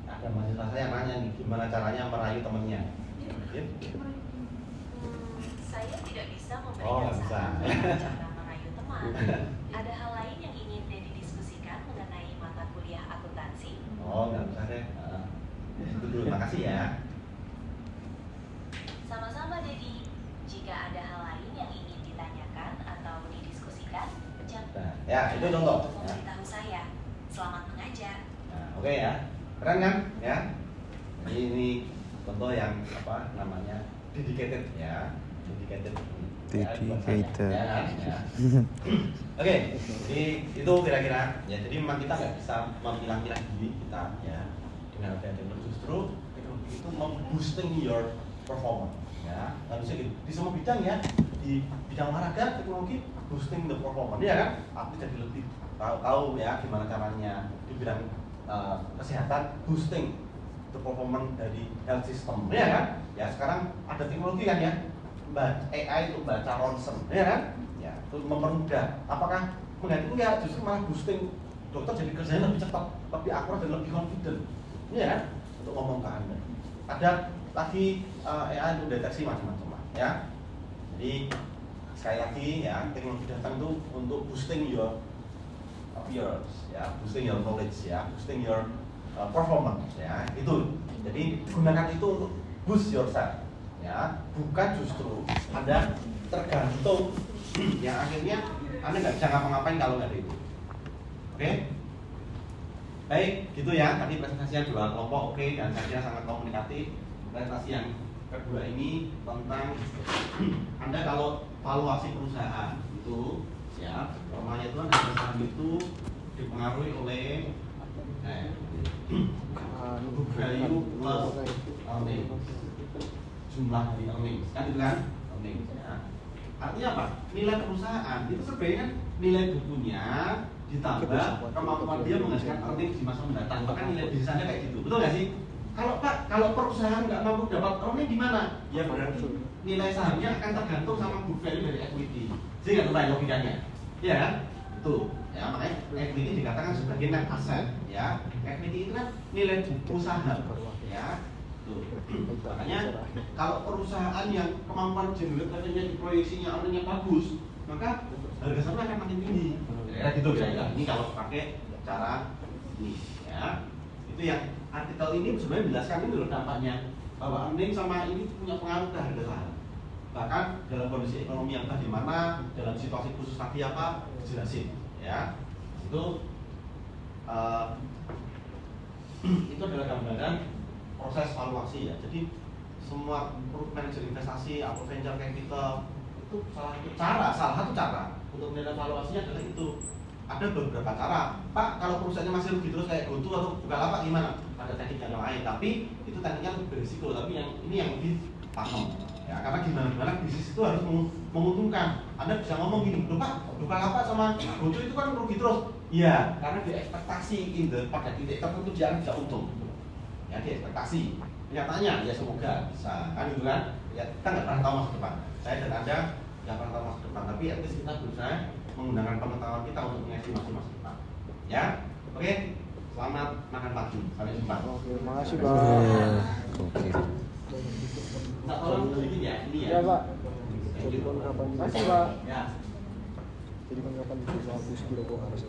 Ada mahasiswa saya yang nanya nih, gimana caranya merayu temennya? Saya tidak bisa Oh, memberikan nggak bisa. saran tentang cara merayu teman. Ada hal lain yang ingin Dedi diskusikan mengenai mata kuliah akuntansi? Oh, nggak bisa deh. Itu dulu, makasih ya. Sama-sama Dedi. Jika ada hal lain yang ingin ditanyakan atau didiskusikan, jangan Nah, ya itu contoh. untuk memberitahu saya. Selamat mengajar. Nah, oke ya, keren kan? Ya, ini contoh yang apa namanya dedicated ya, dedicated. Dedicated. Ya, kan? Ya. Oke, jadi itu kira-kira. Ya, jadi memang kita nggak bisa memilah-milah diri kita ya dengan adanya teknologi. Justru teknologi itu memboosting your performance ya. Nggak bisa gitu. Di semua bidang ya, di bidang olahraga teknologi boosting the performance ya kan. Tapi jadi lebih tahu ya gimana caranya di bidang kesehatan boosting the performance dari health system ya kan. Ya sekarang ada teknologi kan ya. AI itu baca ronsen, ya kan? Ya, itu mempermudah. Apakah mengganti? Enggak, justru malah boosting dokter jadi kerjanya lebih cepat, lebih akurat dan lebih confident, ya kan? Untuk ngomong ke Anda. Ada lagi AI untuk deteksi macam-macam, ya. Jadi sekali lagi ya, teknologi datang itu untuk boosting your appearance, ya, boosting your knowledge, ya, boosting your performance, ya. Itu. Jadi gunakan itu untuk boost yourself. Ya, bukan justru Anda tergantung yang akhirnya Anda nggak bisa ngapa-ngapain kalau nggak ada itu. Oke? Baik, gitu ya. Tadi presentasinya 2 kelompok, oke, dan saya kira sangat komunikatif. Presentasi yang kedua ini tentang Anda kalau valuasi perusahaan itu, ya, formanya itu Anda perusahaan itu dipengaruhi oleh book value plus earning. Jumlah dari earnings kan itu kan earnings ya. Artinya apa? Nilai perusahaan itu sebenarnya kan nilai bukunya ditambah kemampuan dia menghasilkan earnings di masa mendatang. Bahkan nilai bisnis Anda kayak gitu. Betul nggak sih? Kalau perusahaan nggak mampu dapat earnings gimana? Ya berarti nilai sahamnya akan tergantung sama book value dari equity. Jadi nggak tahu logikanya, iya kan? Itu ya makanya equity dikatakan sebagai net asset ya. Equity itu kan nilai usaha ya. Tuh. Makanya kalau perusahaan yang kemampuan generate revenue proyeksinya earningnya bagus, maka harga sahamnya akan makin tinggi. Ya gitu ya. Ini kalau pakai cara ini ya. Itu yang artikel ini sebenarnya menjelaskan ini loh dampaknya bahwa earning sama ini punya pengaruh ke harga saham. Bahkan dalam kondisi ekonomi yang bagaimana, dalam situasi khusus tadi apa dijelasin ya. Itu itu adalah gambaran proses valuasi ya. Jadi semua manajer investasi atau venture capital itu salah satu cara untuk menilai valuasinya adalah itu ada beberapa cara. Pak, kalau perusahaannya masih rugi terus kayak GoTo atau Bukalapak gimana? Ada teknik yang lain, tapi itu tekniknya lebih berisiko. Tapi ini yang lebih paham. Ya, karena gimana bisnis itu harus menguntungkan. Anda bisa ngomong gini, loh Pak, Bukalapak sama GoTo itu kan rugi terus. Iya, karena dia ekspektasi pada titik tertentu dia akan bisa untung. Ya, dia ekspektasi. Nyatanya ya semoga bisa, kan gitu kan? Ya, kita nggak pernah tahu masa depan. Saya dan Anda nggak pernah tahu masa depan, tapi at least kita berusaha menggunakan pengetahuan kita untuk mengestimasi masa depan. Ya, oke. Selamat makan pagi. Sampai jumpa. Oke, makasih Pak. Oke. Nah, tolong sedikit ya, ini ya. Ya Pak. Thank Jadi you. kapan? Makasih, Pak. Ya. Jadi kapan bagus kira kok harus.